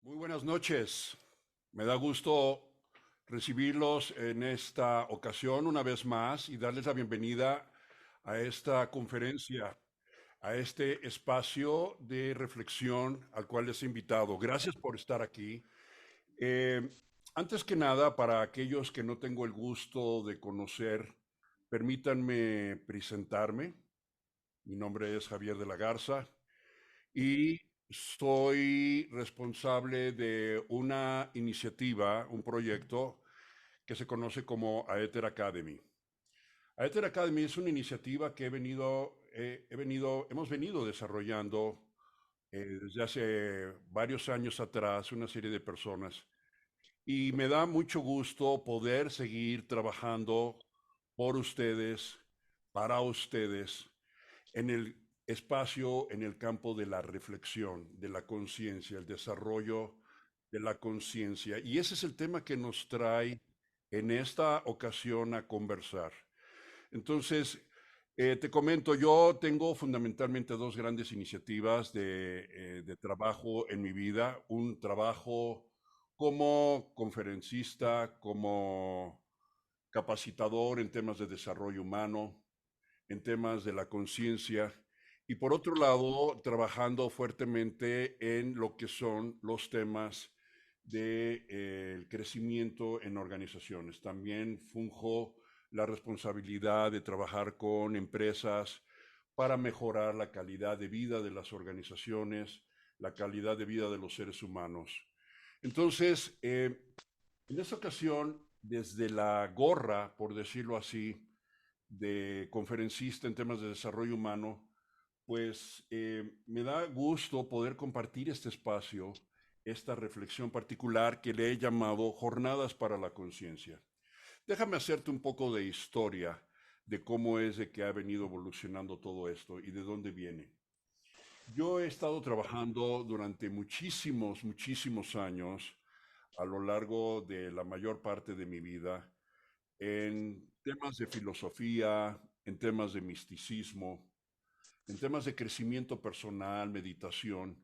Muy buenas noches. Me da gusto recibirlos en esta ocasión una vez más y darles la bienvenida a esta conferencia, a este espacio de reflexión al cual les he invitado. Gracias por estar aquí. Eh, Antes que nada, para aquellos que no tengo el gusto de conocer, permítanme presentarme. Mi nombre es Javier de la Garza y soy responsable de una iniciativa, un proyecto que se conoce como Aether Academy. Aether Academy es una iniciativa que hemos venido desarrollando desde hace varios años atrás, una serie de personas, y me da mucho gusto poder seguir trabajando por ustedes, para ustedes, en el espacio, en el campo de la reflexión, de la conciencia, el desarrollo de la conciencia. Y ese es el tema que nos trae en esta ocasión a conversar. Entonces, te comento, yo tengo fundamentalmente dos grandes iniciativas de trabajo en mi vida. Un trabajo como conferencista, como capacitador en temas de desarrollo humano, en temas de la conciencia y por otro lado, trabajando fuertemente en lo que son los temas del crecimiento en organizaciones. También funjo la responsabilidad de trabajar con empresas para mejorar la calidad de vida de las organizaciones, la calidad de vida de los seres humanos. Entonces, en esta ocasión, desde la gorra, por decirlo así, de conferencista en temas de desarrollo humano, pues me da gusto poder compartir este espacio, esta reflexión particular que le he llamado Jornadas para la Conciencia. Déjame hacerte un poco de historia de cómo es de que ha venido evolucionando todo esto y de dónde viene. Yo he estado trabajando durante muchísimos años a lo largo de la mayor parte de mi vida en temas de filosofía, en temas de misticismo, en temas de crecimiento personal, meditación,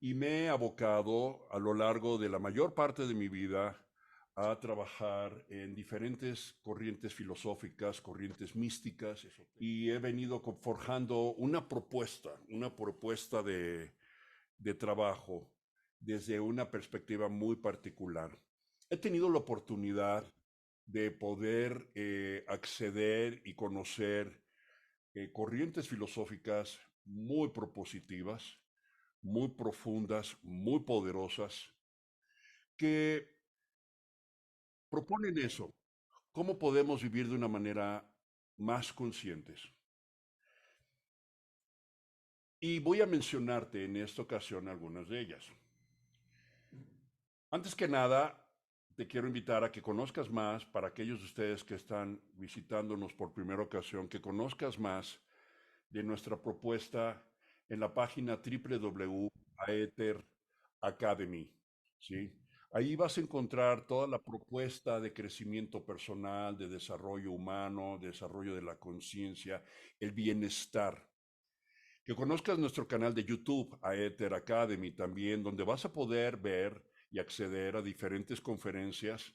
y me he abocado a lo largo de la mayor parte de mi vida a trabajar en diferentes corrientes filosóficas, corrientes místicas, y he venido forjando una propuesta de trabajo desde una perspectiva muy particular. He tenido la oportunidad de poder acceder y conocer corrientes filosóficas muy propositivas, muy profundas, muy poderosas, que proponen eso, cómo podemos vivir de una manera más conscientes. Y voy a mencionarte en esta ocasión algunas de ellas. Antes que nada, te quiero invitar a que conozcas más, para aquellos de ustedes que están visitándonos por primera ocasión, que conozcas más de nuestra propuesta en la página www.aether Academy, ¿sí? Ahí vas a encontrar toda la propuesta de crecimiento personal, de desarrollo humano, desarrollo de la conciencia, el bienestar. Que conozcas nuestro canal de YouTube, Aether Academy, también, donde vas a poder ver y acceder a diferentes conferencias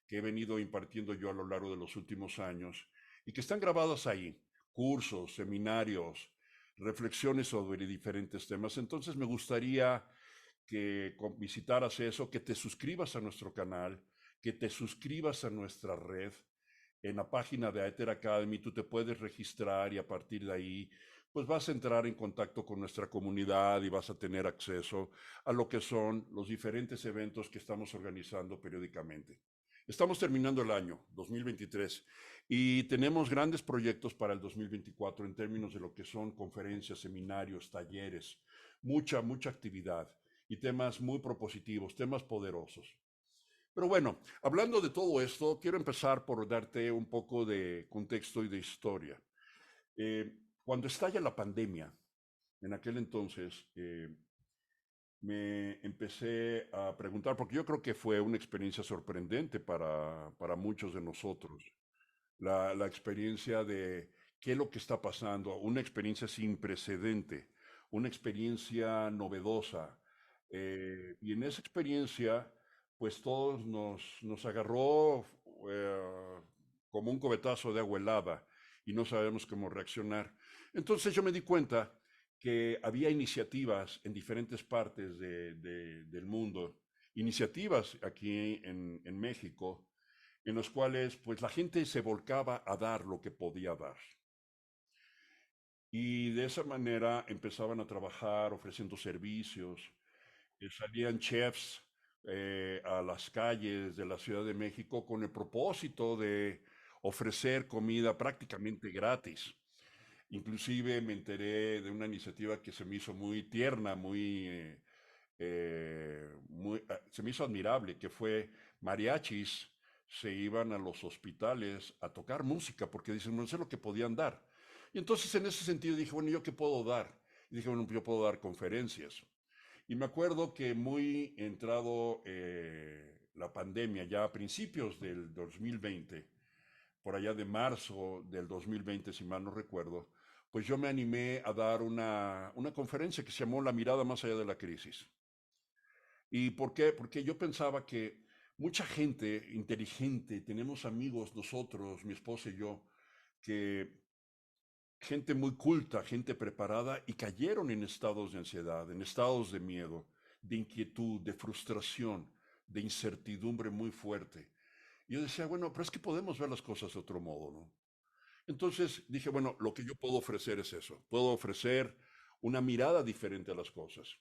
que he venido impartiendo yo a lo largo de los últimos años y que están grabadas ahí, cursos, seminarios, reflexiones sobre diferentes temas. Entonces me gustaría que visitaras eso, que te suscribas a nuestro canal, que te suscribas a nuestra red. En la página de Aether Academy tú te puedes registrar y a partir de ahí pues vas a entrar en contacto con nuestra comunidad y vas a tener acceso a lo que son los diferentes eventos que estamos organizando periódicamente. Estamos terminando el año 2023 y tenemos grandes proyectos para el 2024 en términos de lo que son conferencias, seminarios, talleres, mucha actividad y temas muy propositivos, temas poderosos. Pero bueno, hablando de todo esto, quiero empezar por darte un poco de contexto y de historia. Cuando estalla la pandemia, en aquel entonces, me empecé a preguntar, porque yo creo que fue una experiencia sorprendente para muchos de nosotros, la experiencia de qué es lo que está pasando, una experiencia sin precedente, una experiencia novedosa, Y en esa experiencia, pues todos nos agarró eh, como un cubetazo de agua helada y no sabemos cómo reaccionar. Entonces yo me di cuenta que había iniciativas en diferentes partes del mundo, iniciativas aquí en México, en los cuales pues la gente se volcaba a dar lo que podía dar. Y de esa manera empezaban a trabajar ofreciendo servicios, salían chefs a las calles de la Ciudad de México con el propósito de ofrecer comida prácticamente gratis. Inclusive me enteré de una iniciativa que se me hizo muy tierna, se me hizo admirable, que fue mariachis se iban a los hospitales a tocar música porque dicen, no sé lo que podían dar. Y entonces en ese sentido dije, bueno, ¿yo qué puedo dar? Y dije, bueno, pues yo puedo dar conferencias. Y me acuerdo que muy entrado la pandemia, ya a principios del 2020, por allá de marzo del 2020, si mal no recuerdo, pues yo me animé a dar una conferencia que se llamó La mirada más allá de la crisis. ¿Y por qué? Porque yo pensaba que mucha gente inteligente, tenemos amigos nosotros, mi esposa y yo, que gente muy culta, gente preparada, y cayeron en estados de ansiedad, en estados de miedo, de inquietud, de frustración, de incertidumbre muy fuerte. Y yo decía, bueno, pero es que podemos ver las cosas de otro modo, ¿no? Entonces dije, bueno, lo que yo puedo ofrecer es eso, puedo ofrecer una mirada diferente a las cosas.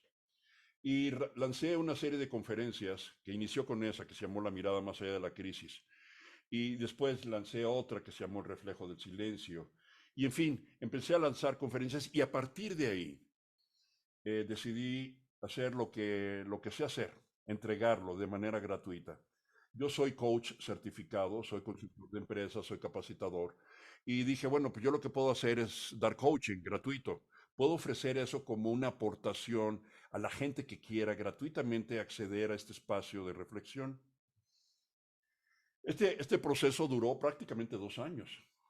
Y lancé una serie de conferencias que inició con esa, que se llamó La mirada más allá de la crisis. Y después lancé otra que se llamó El reflejo del silencio. Y en fin, empecé a lanzar conferencias y a partir de ahí decidí hacer lo que sé hacer, entregarlo de manera gratuita. Yo soy coach certificado, soy consultor de empresas, soy capacitador. Y dije, bueno, pues yo lo que puedo hacer es dar coaching gratuito. Puedo ofrecer eso como una aportación a la gente que quiera gratuitamente acceder a este espacio de reflexión. Este proceso duró prácticamente 2 años,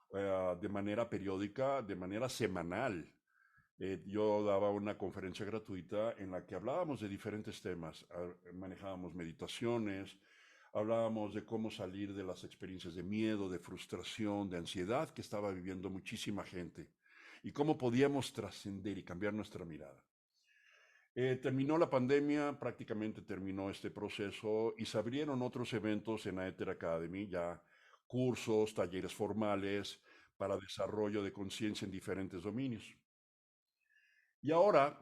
de manera periódica, de manera semanal. Yo daba una conferencia gratuita en la que hablábamos de diferentes temas. Manejábamos meditaciones, hablábamos de cómo salir de las experiencias de miedo, de frustración, de ansiedad que estaba viviendo muchísima gente y cómo podíamos trascender y cambiar nuestra mirada. Terminó la pandemia, prácticamente terminó este proceso y se abrieron otros eventos en Aether Academy, ya cursos, talleres formales para desarrollo de conciencia en diferentes dominios. Y ahora,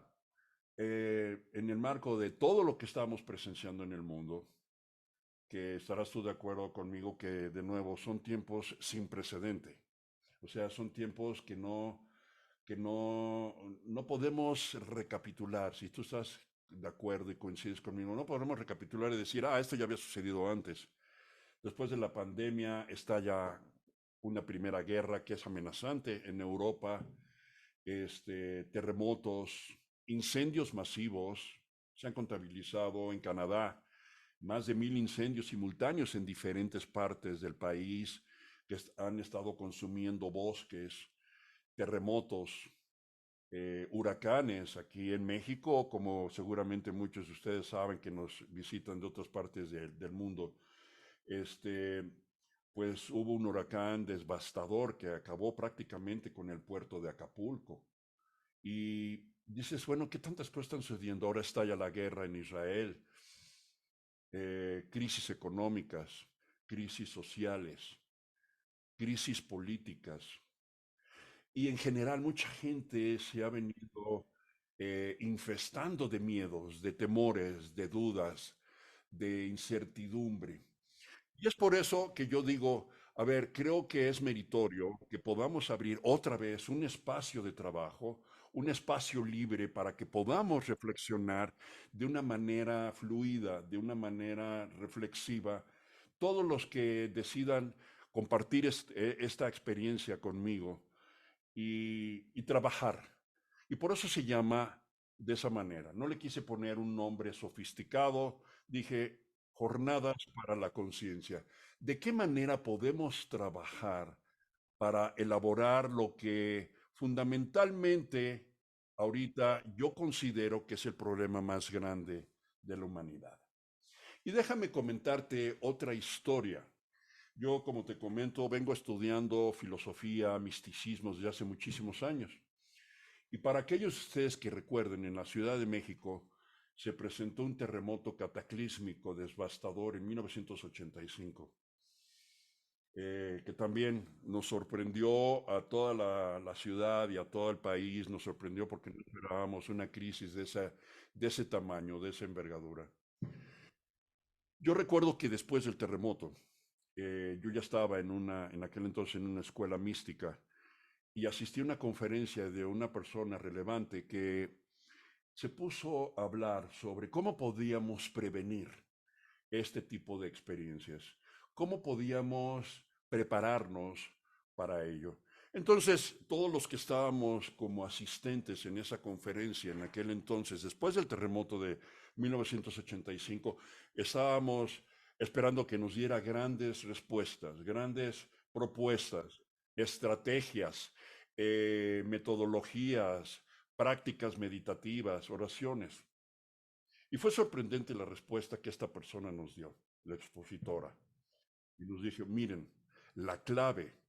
en el marco de todo lo que estamos presenciando en el mundo, que estarás tú de acuerdo conmigo que de nuevo son tiempos sin precedente. O sea, son tiempos que no podemos recapitular. Si tú estás de acuerdo y coincides conmigo, no podemos recapitular y decir, esto ya había sucedido antes. Después de la pandemia está ya una primera guerra que es amenazante en Europa, terremotos, incendios masivos. Se han contabilizado en Canadá más de 1.000 incendios simultáneos en diferentes partes del país que han estado consumiendo bosques, terremotos, huracanes aquí en México, como seguramente muchos de ustedes saben que nos visitan de otras partes del mundo. Este, pues hubo un huracán devastador que acabó prácticamente con el puerto de Acapulco. Y dices, bueno, ¿qué tantas cosas están sucediendo? Ahora estalla la guerra en Israel, crisis económicas, crisis sociales, crisis políticas. Y en general mucha gente se ha venido infestando de miedos, de temores, de dudas, de incertidumbre. Y es por eso que yo digo, a ver, creo que es meritorio que podamos abrir otra vez un espacio de trabajo, un espacio libre para que podamos reflexionar de una manera fluida, de una manera reflexiva. Todos los que decidan compartir esta experiencia conmigo y trabajar. Y por eso se llama de esa manera. No le quise poner un nombre sofisticado, dije jornadas para la conciencia. ¿De qué manera podemos trabajar para elaborar lo que fundamentalmente ahorita yo considero que es el problema más grande de la humanidad. Y déjame comentarte otra historia. Yo, como te comento, vengo estudiando filosofía, misticismo desde hace muchísimos años. Y para aquellos de ustedes que recuerden, en la Ciudad de México se presentó un terremoto cataclísmico devastador en 1985, que también nos sorprendió a toda la ciudad y a todo el país, nos sorprendió porque no esperábamos una crisis de ese tamaño, de esa envergadura. Yo recuerdo que después del terremoto, yo ya estaba en aquel entonces en una escuela mística y asistí a una conferencia de una persona relevante que se puso a hablar sobre cómo podíamos prevenir este tipo de experiencias, cómo podíamos prepararnos para ello. Entonces, todos los que estábamos como asistentes en esa conferencia en aquel entonces, después del terremoto de 1985, estábamos esperando que nos diera grandes respuestas, grandes propuestas, estrategias, metodologías, prácticas meditativas, oraciones. Y fue sorprendente la respuesta que esta persona nos dio, la expositora. Y nos dijo, miren, la clave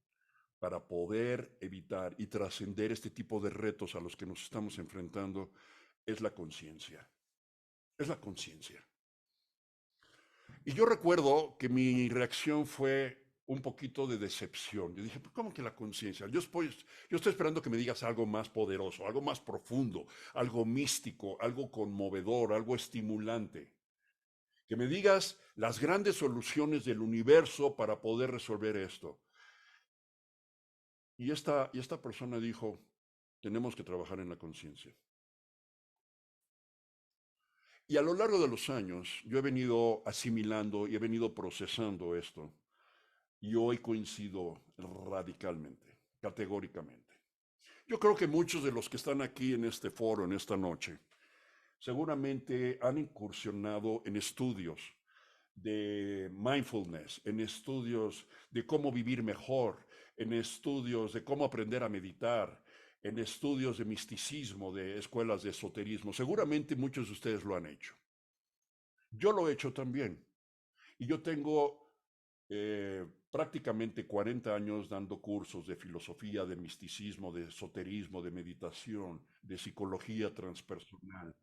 para poder evitar y trascender este tipo de retos a los que nos estamos enfrentando es la conciencia. Es la conciencia. Y yo recuerdo que mi reacción fue un poquito de decepción. Yo dije, ¿cómo que la conciencia? Yo estoy esperando que me digas algo más poderoso, algo más profundo, algo místico, algo conmovedor, algo estimulante. Que me digas las grandes soluciones del universo para poder resolver esto. Y esta persona dijo, tenemos que trabajar en la conciencia. Y a lo largo de los años, yo he venido asimilando y he venido procesando esto. Y hoy coincido radicalmente, categóricamente. Yo creo que muchos de los que están aquí en este foro, en esta noche, seguramente han incursionado en estudios de mindfulness, en estudios de cómo vivir mejor, en estudios de cómo aprender a meditar, en estudios de misticismo, de escuelas de esoterismo. Seguramente muchos de ustedes lo han hecho. Yo lo he hecho también. Y yo tengo prácticamente 40 años dando cursos de filosofía, de misticismo, de esoterismo, de meditación, de psicología transpersonal.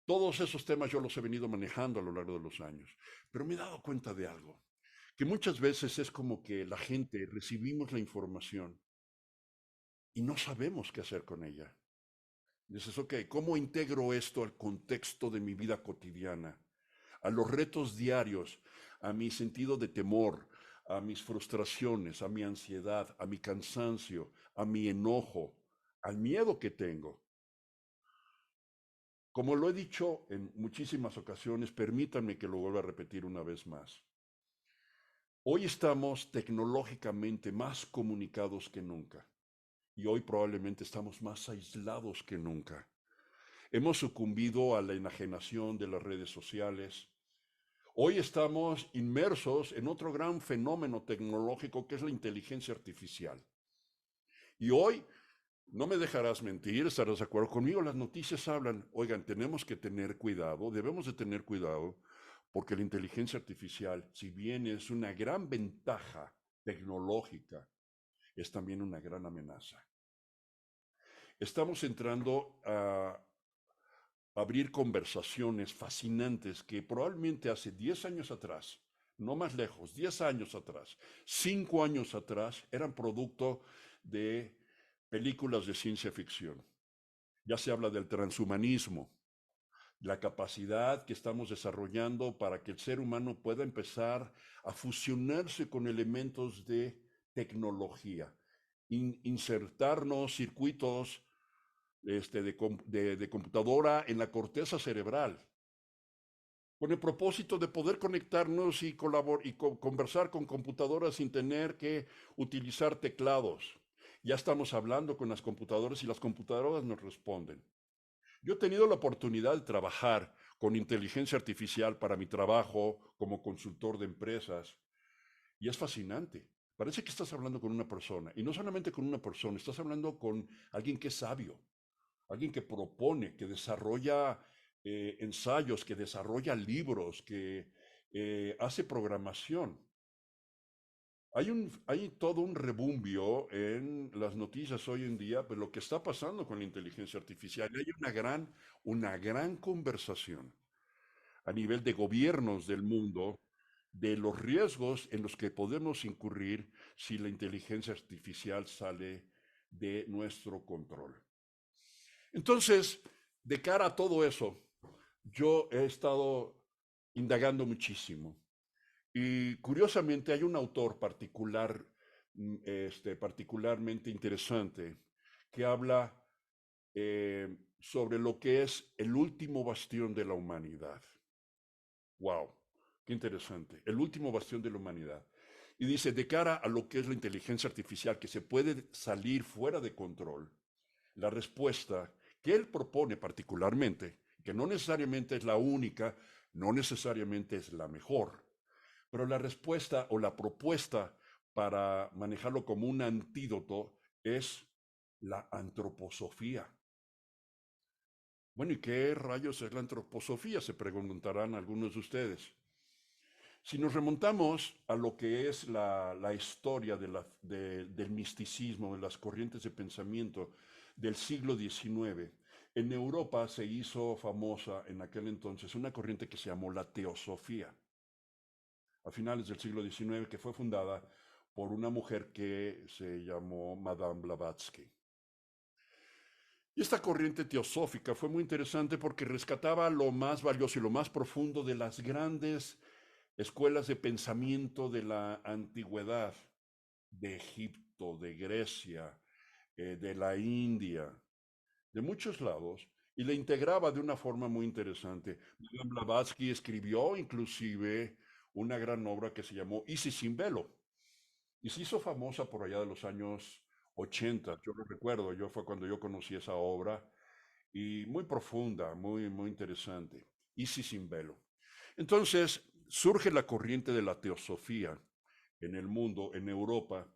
Todos esos temas yo los he venido manejando a lo largo de los años, pero me he dado cuenta de algo, que muchas veces es como que la gente recibimos la información y no sabemos qué hacer con ella. Dices, ok, ¿cómo integro esto al contexto de mi vida cotidiana, a los retos diarios, a mi sentido de temor, a mis frustraciones, a mi ansiedad, a mi cansancio, a mi enojo, al miedo que tengo? Como lo he dicho en muchísimas ocasiones, permítanme que lo vuelva a repetir una vez más. Hoy estamos tecnológicamente más comunicados que nunca y hoy probablemente estamos más aislados que nunca. Hemos sucumbido a la enajenación de las redes sociales. Hoy estamos inmersos en otro gran fenómeno tecnológico que es la inteligencia artificial. Y hoy, no me dejarás mentir, estarás de acuerdo conmigo, las noticias hablan, oigan, tenemos que tener cuidado, debemos de tener cuidado, porque la inteligencia artificial, si bien es una gran ventaja tecnológica, es también una gran amenaza. Estamos entrando a abrir conversaciones fascinantes que probablemente hace 10 años atrás, no más lejos, 10 años atrás, 5 años atrás, eran producto de películas de ciencia ficción. Ya se habla del transhumanismo, la capacidad que estamos desarrollando para que el ser humano pueda empezar a fusionarse con elementos de tecnología, insertarnos circuitos de computadora en la corteza cerebral, con el propósito de poder conectarnos y, conversar con computadoras sin tener que utilizar teclados. Ya estamos hablando con las computadoras y las computadoras nos responden. Yo he tenido la oportunidad de trabajar con inteligencia artificial para mi trabajo como consultor de empresas y es fascinante. Parece que estás hablando con una persona y no solamente con una persona, estás hablando con alguien que es sabio, alguien que propone, que desarrolla ensayos, que desarrolla libros, que hace programación. Hay todo un rebumbio en las noticias hoy en día, pues lo que está pasando con la inteligencia artificial. Y hay una gran conversación a nivel de gobiernos del mundo de los riesgos en los que podemos incurrir si la inteligencia artificial sale de nuestro control. Entonces, de cara a todo eso, yo he estado indagando muchísimo. Y curiosamente hay un autor particularmente interesante que habla sobre lo que es el último bastión de la humanidad. ¡Wow! ¡Qué interesante! El último bastión de la humanidad. Y dice, de cara a lo que es la inteligencia artificial, que se puede salir fuera de control, la respuesta que él propone particularmente, que no necesariamente es la única, no necesariamente es la mejor, pero la respuesta o la propuesta para manejarlo como un antídoto es la antroposofía. Bueno, ¿y qué rayos es la antroposofía? Se preguntarán algunos de ustedes. Si nos remontamos a lo que es la historia del misticismo, de las corrientes de pensamiento del siglo XIX, en Europa se hizo famosa en aquel entonces una corriente que se llamó la teosofía, a finales del siglo XIX, que fue fundada por una mujer que se llamó Madame Blavatsky. Y esta corriente teosófica fue muy interesante porque rescataba lo más valioso y lo más profundo de las grandes escuelas de pensamiento de la antigüedad, de Egipto, de Grecia, de la India, de muchos lados, y la integraba de una forma muy interesante. Madame Blavatsky escribió inclusive una gran obra que se llamó Isis sin velo, y se hizo famosa por allá de los años 80, yo lo recuerdo, yo fue cuando yo conocí esa obra, y muy profunda, muy interesante, Isis sin velo. Entonces surge la corriente de la teosofía en el mundo, en Europa,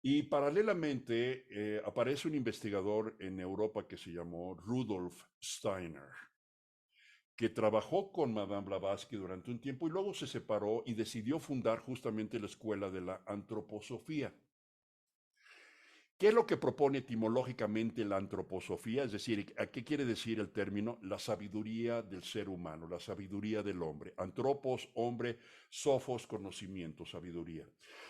y paralelamente aparece un investigador en Europa que se llamó Rudolf Steiner, que trabajó con Madame Blavatsky durante un tiempo y luego se separó y decidió fundar justamente la escuela de la antroposofía. ¿Qué es lo que propone etimológicamente la antroposofía? Es decir, ¿a qué quiere decir el término? La sabiduría del ser humano, la sabiduría del hombre. Antropos, hombre, sofos, conocimiento, sabiduría.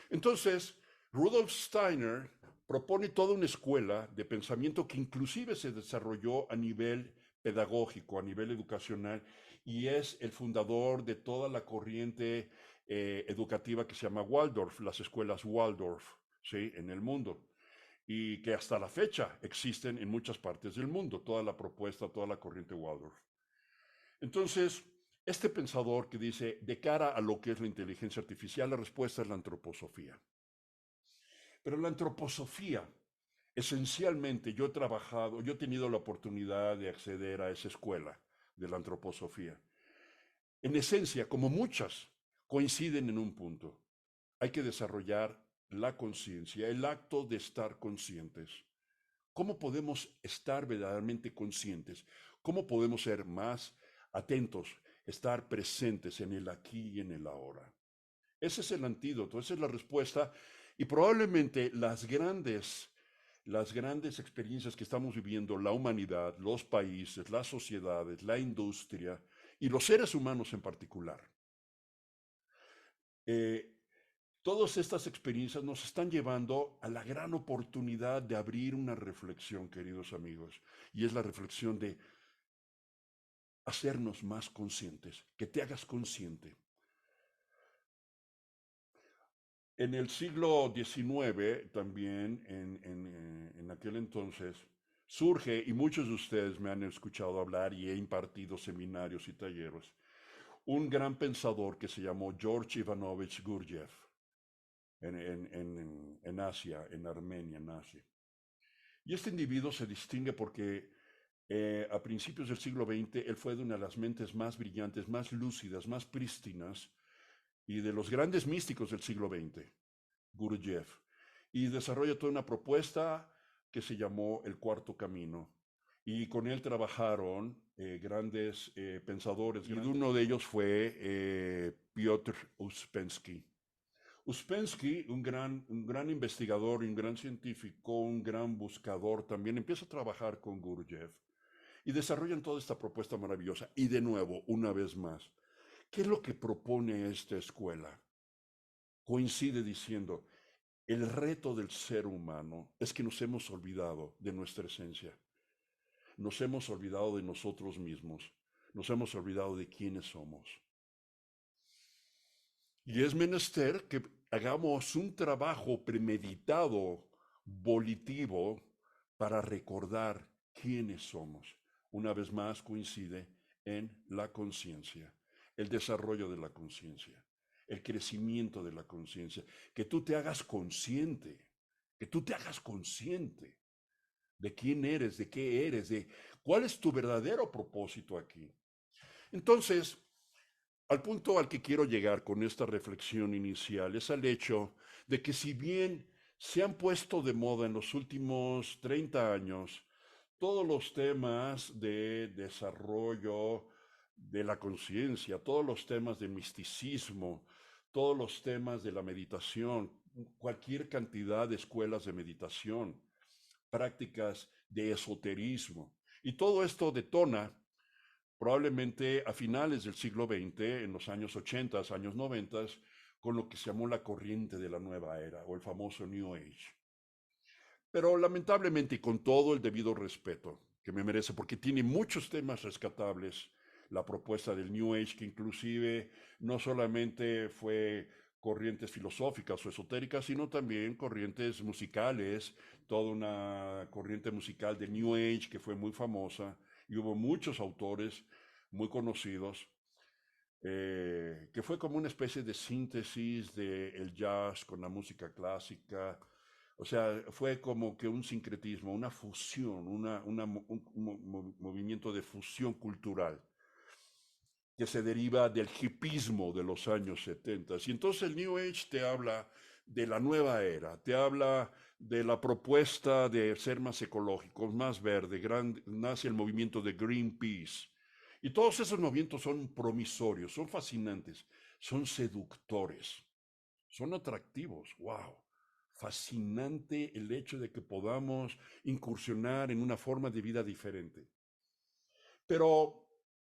Entonces, Rudolf Steiner propone toda una escuela de pensamiento que inclusive se desarrolló a nivel pedagógico, a nivel educacional, y es el fundador de toda la corriente educativa que se llama Waldorf, las escuelas Waldorf, ¿sí? En el mundo y que hasta la fecha existen en muchas partes del mundo, toda la propuesta, toda la corriente Waldorf. Entonces, este pensador que dice, de cara a lo que es la inteligencia artificial, la respuesta es la antroposofía. Pero la antroposofía, esencialmente, yo he tenido la oportunidad de acceder a esa escuela de la antroposofía. En esencia, como muchas, coinciden en un punto. Hay que desarrollar la conciencia, el acto de estar conscientes. ¿Cómo podemos estar verdaderamente conscientes? ¿Cómo podemos ser más atentos, estar presentes en el aquí y en el ahora? Ese es el antídoto, esa es la respuesta y probablemente las grandes experiencias que estamos viviendo, la humanidad, los países, las sociedades, la industria y los seres humanos en particular, eh, todas estas experiencias nos están llevando a la gran oportunidad de abrir una reflexión, queridos amigos, y es la reflexión de hacernos más conscientes, que te hagas consciente. En el siglo XIX, también en aquel entonces, surge, y muchos de ustedes me han escuchado hablar y he impartido seminarios y talleres, un gran pensador que se llamó George Ivanovich Gurdjieff en Asia, en Armenia, en Asia. Y este individuo se distingue porque a principios del siglo XX él fue de una de las mentes más brillantes, más lúcidas, más prístinas y de los grandes místicos del siglo XX, Gurdjieff. Y desarrolla toda una propuesta que se llamó El Cuarto Camino. Y con él trabajaron grandes pensadores, y uno de ellos fue Piotr Uspensky. Uspensky, un gran investigador, un gran científico, un gran buscador, también empieza a trabajar con Gurdjieff y desarrollan toda esta propuesta maravillosa. Y de nuevo, una vez más, ¿qué es lo que propone esta escuela? Coincide diciendo, el reto del ser humano es que nos hemos olvidado de nuestra esencia, nos hemos olvidado de nosotros mismos, nos hemos olvidado de quiénes somos. Y es menester que hagamos un trabajo premeditado, volitivo, para recordar quiénes somos. Una vez más coincide en la conciencia, el desarrollo de la conciencia, el crecimiento de la conciencia, que tú te hagas consciente, que tú te hagas consciente de quién eres, de qué eres, de cuál es tu verdadero propósito aquí. Entonces, al punto al que quiero llegar con esta reflexión inicial es al hecho de que si bien se han puesto de moda en los últimos 30 años todos los temas de desarrollo de la conciencia, todos los temas de misticismo, todos los temas de la meditación, cualquier cantidad de escuelas de meditación, prácticas de esoterismo, y todo esto detona probablemente a finales del siglo XX, en los años 80, años 90, con lo que se llamó la corriente de la nueva era o el famoso New Age. Pero lamentablemente y con todo el debido respeto que me merece, porque tiene muchos temas rescatables, la propuesta del New Age, que inclusive no solamente fue corrientes filosóficas o esotéricas, sino también corrientes musicales, toda una corriente musical del New Age que fue muy famosa, y hubo muchos autores muy conocidos, que fue como una especie de síntesis del jazz con la música clásica. O sea, fue como que un sincretismo, una fusión, un movimiento de fusión cultural que se deriva del hipismo de los años 70. Y entonces el New Age te habla de la nueva era, te habla de la propuesta de ser más ecológicos, más verde, nace el movimiento de Greenpeace. Y todos esos movimientos son promisorios, son fascinantes, son seductores, son atractivos, wow. Fascinante el hecho de que podamos incursionar en una forma de vida diferente. Pero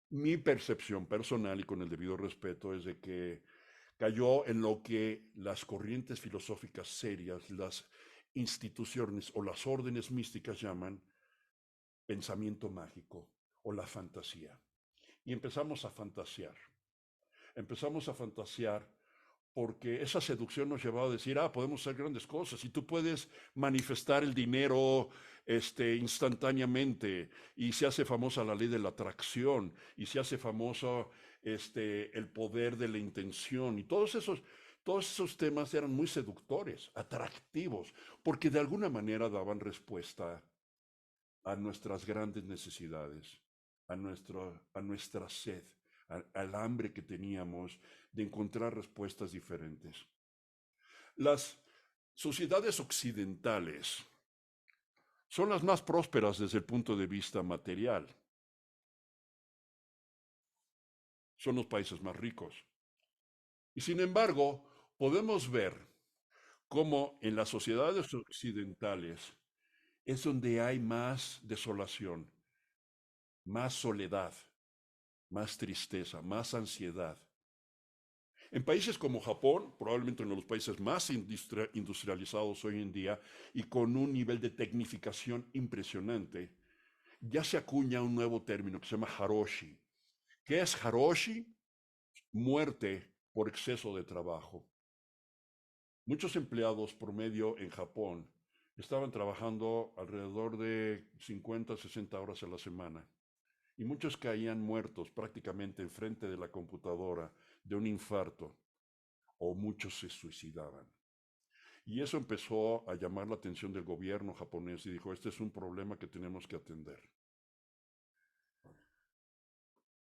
mi percepción personal, y con el debido respeto, es de que cayó en lo que las corrientes filosóficas serias, las instituciones o las órdenes místicas llaman pensamiento mágico o la fantasía. Y empezamos a fantasear porque esa seducción nos llevaba a decir, podemos hacer grandes cosas y tú puedes manifestar el dinero instantáneamente, y se hace famosa la ley de la atracción y se hace famoso el poder de la intención, y todos esos temas eran muy seductores, atractivos, porque de alguna manera daban respuesta a nuestras grandes necesidades, a nuestra sed, al hambre que teníamos de encontrar respuestas diferentes. Las sociedades occidentales son las más prósperas desde el punto de vista material. Son los países más ricos. Y sin embargo, podemos ver cómo en las sociedades occidentales es donde hay más desolación, más soledad, más tristeza, más ansiedad. En países como Japón, probablemente uno de los países más industrializados hoy en día y con un nivel de tecnificación impresionante, ya se acuña un nuevo término que se llama Haroshi. ¿Qué es Haroshi? Muerte por exceso de trabajo. Muchos empleados promedio en Japón estaban trabajando alrededor de 50, 60 horas a la semana, y muchos caían muertos prácticamente enfrente de la computadora de un infarto, o muchos se suicidaban. Y eso empezó a llamar la atención del gobierno japonés y dijo, este es un problema que tenemos que atender.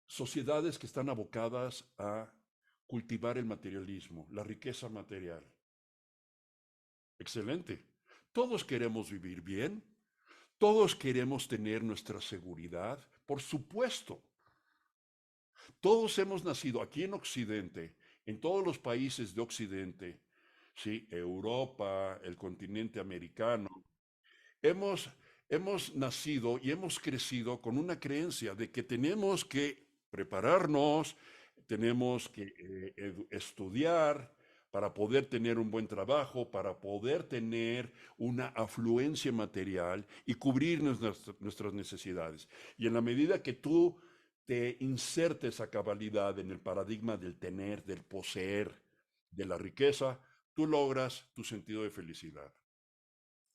Sociedades que están abocadas a cultivar el materialismo, la riqueza material. Excelente. Todos queremos vivir bien, todos queremos tener nuestra seguridad, Por supuesto, todos hemos nacido aquí en Occidente, en todos los países de Occidente, ¿sí? Europa, el continente americano, hemos, hemos nacido y hemos crecido con una creencia de que tenemos que prepararnos, tenemos que estudiar para poder tener un buen trabajo, para poder tener una afluencia material y cubrir nuestras necesidades. Y en la medida que tú te insertes a cabalidad en el paradigma del tener, del poseer, de la riqueza, tú logras tu sentido de felicidad.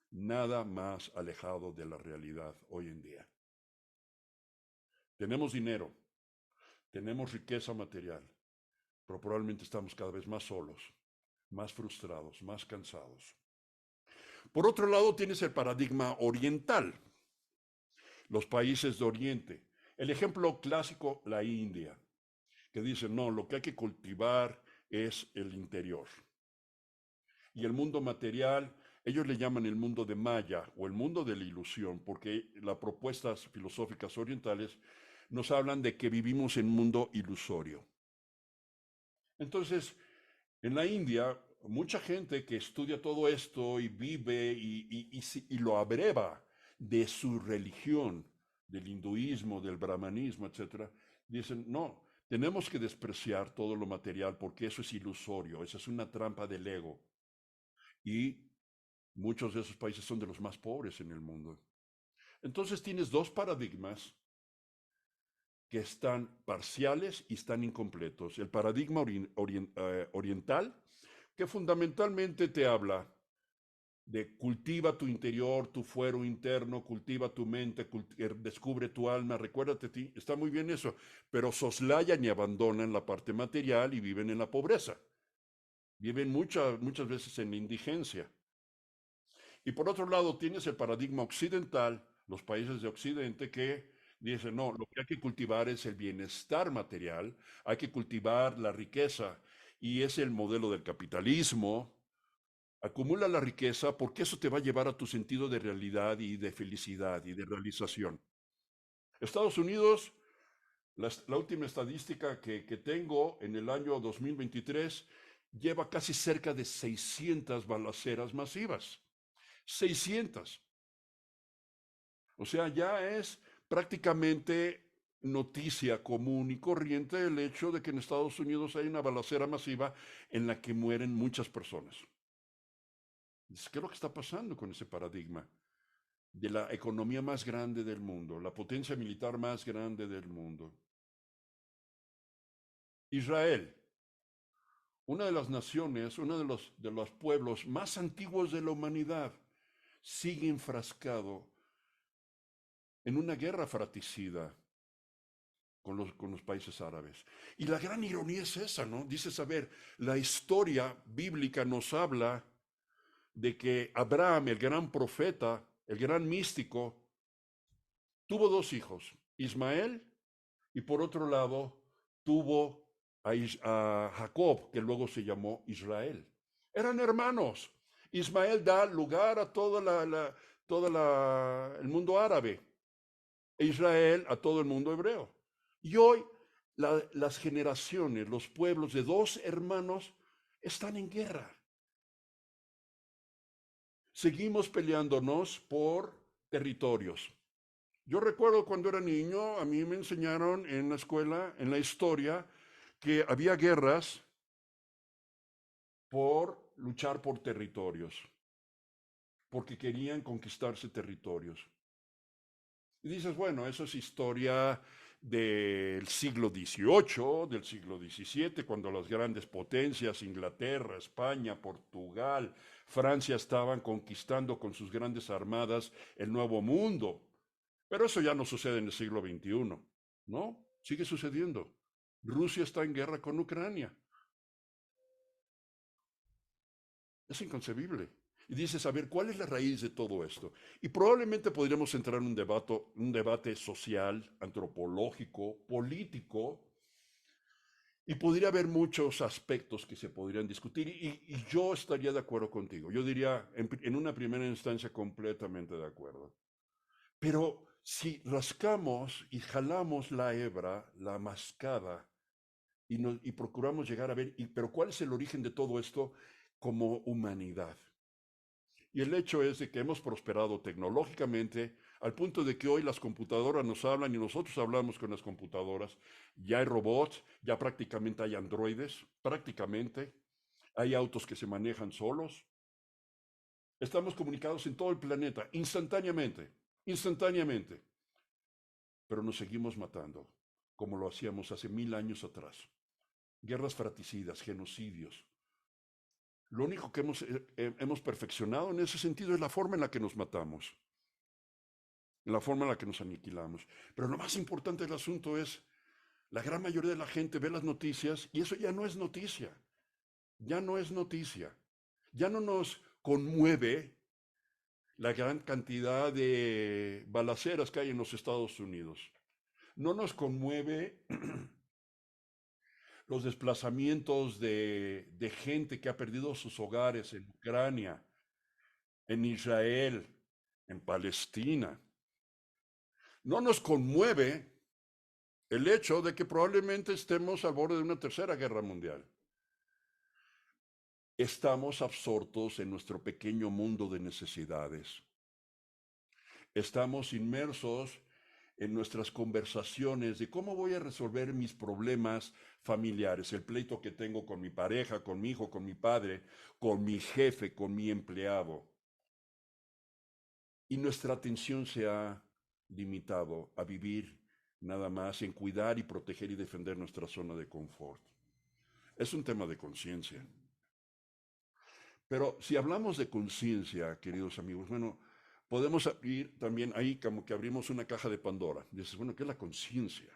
Nada más alejado de la realidad hoy en día. Tenemos dinero, tenemos riqueza material, pero probablemente estamos cada vez más solos, más frustrados, más cansados. Por otro lado, tienes el paradigma oriental, los países de Oriente. El ejemplo clásico, la India, que dice, no, lo que hay que cultivar es el interior. Y el mundo material, ellos le llaman el mundo de Maya o el mundo de la ilusión, porque las propuestas filosóficas orientales nos hablan de que vivimos en un mundo ilusorio. Entonces, en la India, mucha gente que estudia todo esto y vive y lo abreva de su religión, del hinduismo, del brahmanismo, etcétera, dicen, no, tenemos que despreciar todo lo material porque eso es ilusorio, esa es una trampa del ego. Y muchos de esos países son de los más pobres en el mundo. Entonces tienes dos paradigmas que están parciales y están incompletos. El paradigma oriental, que fundamentalmente te habla de cultiva tu interior, tu fuero interno, cultiva tu mente, descubre tu alma, recuérdate ti, está muy bien eso, pero soslayan y abandonan la parte material y viven en la pobreza. Viven muchas veces en la indigencia. Y por otro lado, tienes el paradigma occidental, los países de Occidente, que dicen, no, lo que hay que cultivar es el bienestar material, hay que cultivar la riqueza, y es el modelo del capitalismo. Acumula la riqueza porque eso te va a llevar a tu sentido de realidad y de felicidad y de realización. Estados Unidos, la última estadística que tengo en el año 2023, lleva casi cerca de 600 balaceras masivas. 600. O sea, ya es prácticamente noticia común y corriente el hecho de que en Estados Unidos hay una balacera masiva en la que mueren muchas personas. ¿Qué es lo que está pasando con ese paradigma de la economía más grande del mundo, la potencia militar más grande del mundo? Israel, una de las naciones, uno de los pueblos más antiguos de la humanidad, sigue enfrascado en una guerra fratricida con los países árabes. Y la gran ironía es esa, ¿no? Dices, a ver, la historia bíblica nos habla de que Abraham, el gran profeta, el gran místico, tuvo dos hijos, Ismael, y por otro lado tuvo a Jacob, que luego se llamó Israel. Eran hermanos. Ismael da lugar a el mundo árabe, e Israel a todo el mundo hebreo. Y hoy las generaciones, los pueblos de dos hermanos están en guerra. Seguimos peleándonos por territorios. Yo recuerdo cuando era niño, a mí me enseñaron en la escuela, en la historia, que había guerras por luchar por territorios, porque querían conquistarse territorios. Y dices, bueno, eso es historia del siglo XVIII, del siglo XVII, cuando las grandes potencias, Inglaterra, España, Portugal, Francia, estaban conquistando con sus grandes armadas el Nuevo Mundo. Pero eso ya no sucede en el siglo XXI, ¿no? Sigue sucediendo. Rusia está en guerra con Ucrania. Es inconcebible. Y dices, a ver, ¿cuál es la raíz de todo esto? Y probablemente podríamos entrar en un debate social, antropológico, político, y podría haber muchos aspectos que se podrían discutir, y yo estaría de acuerdo contigo. Yo diría, en una primera instancia, completamente de acuerdo. Pero Si rascamos y jalamos la hebra, la mascada, y procuramos llegar a ver, pero ¿cuál es el origen de todo esto como humanidad? Y el hecho es de que hemos prosperado tecnológicamente al punto de que hoy las computadoras nos hablan y nosotros hablamos con las computadoras. Ya hay robots, ya prácticamente hay androides, prácticamente. Hay autos que se manejan solos. Estamos comunicados en todo el planeta, instantáneamente, instantáneamente. Pero nos seguimos matando, como lo hacíamos hace 1000 años atrás. Guerras fratricidas, genocidios. Lo único que hemos perfeccionado en ese sentido es la forma en la que nos matamos, la forma en la que nos aniquilamos. Pero lo más importante del asunto es, la gran mayoría de la gente ve las noticias y eso ya no es noticia, ya no es noticia. Ya no nos conmueve la gran cantidad de balaceras que hay en los Estados Unidos. No nos conmueve los desplazamientos de gente que ha perdido sus hogares en Ucrania, en Israel, en Palestina. No nos conmueve el hecho de que probablemente estemos al borde de una tercera guerra mundial. Estamos absortos en nuestro pequeño mundo de necesidades. Estamos inmersos en nuestras conversaciones de cómo voy a resolver mis problemas familiares, el pleito que tengo con mi pareja, con mi hijo, con mi padre, con mi jefe, con mi empleado. Y nuestra atención se ha limitado a vivir nada más en cuidar y proteger y defender nuestra zona de confort. Es un tema de conciencia. Pero si hablamos de conciencia, queridos amigos, bueno, podemos abrir también ahí como que abrimos una caja de Pandora. Dices, bueno, ¿qué es la conciencia?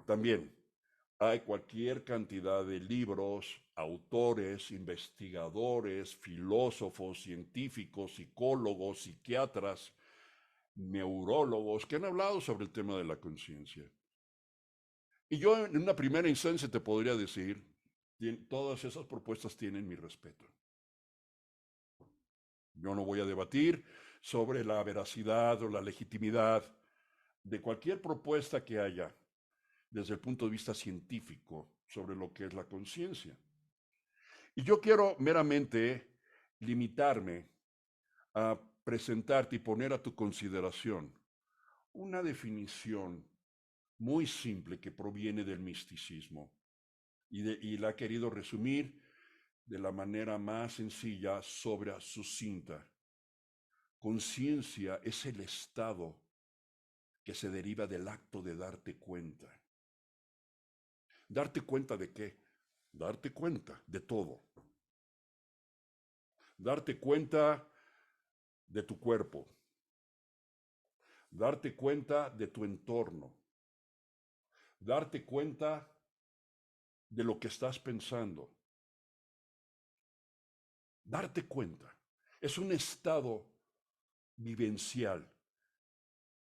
También hay cualquier cantidad de libros, autores, investigadores, filósofos, científicos, psicólogos, psiquiatras, neurólogos que han hablado sobre el tema de la conciencia. Y yo en una primera instancia te podría decir, todas esas propuestas tienen mi respeto. Yo no voy a debatir sobre la veracidad o la legitimidad de cualquier propuesta que haya desde el punto de vista científico sobre lo que es la conciencia. Y yo quiero meramente limitarme a presentarte y poner a tu consideración una definición muy simple que proviene del misticismo y la ha querido resumir de la manera más sencilla, sobria, sucinta. Conciencia es el estado que se deriva del acto de darte cuenta. ¿Darte cuenta de qué? Darte cuenta de todo. Darte cuenta de tu cuerpo. Darte cuenta de tu entorno. Darte cuenta de lo que estás pensando. Darte cuenta. Es un estado vivencial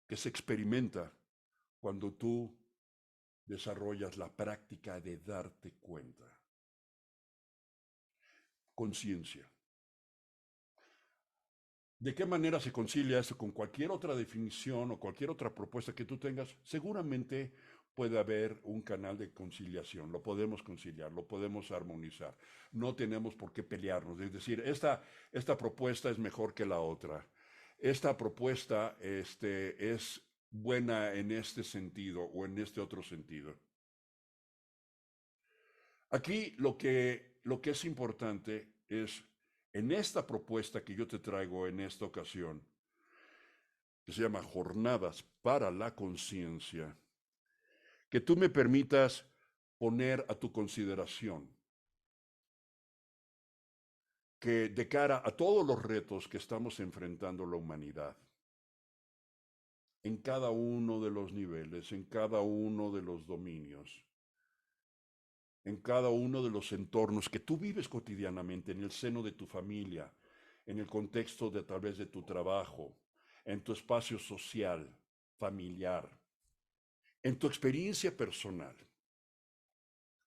que se experimenta cuando tú desarrollas la práctica de darte cuenta. Conciencia. ¿De qué manera se concilia esto con cualquier otra definición o cualquier otra propuesta que tú tengas? Seguramente puede haber un canal de conciliación, lo podemos conciliar, lo podemos armonizar. No tenemos por qué pelearnos, es decir, esta propuesta es mejor que la otra. Esta propuesta es buena en este sentido o en este otro sentido. Aquí lo que es importante es, en esta propuesta que yo te traigo en esta ocasión, que se llama Jornadas para la Conciencia, que tú me permitas poner a tu consideración que de cara a todos los retos que estamos enfrentando la humanidad, en cada uno de los niveles, en cada uno de los dominios, en cada uno de los entornos que tú vives cotidianamente, en el seno de tu familia, en el contexto de a través de tu trabajo, en tu espacio social, familiar, en tu experiencia personal.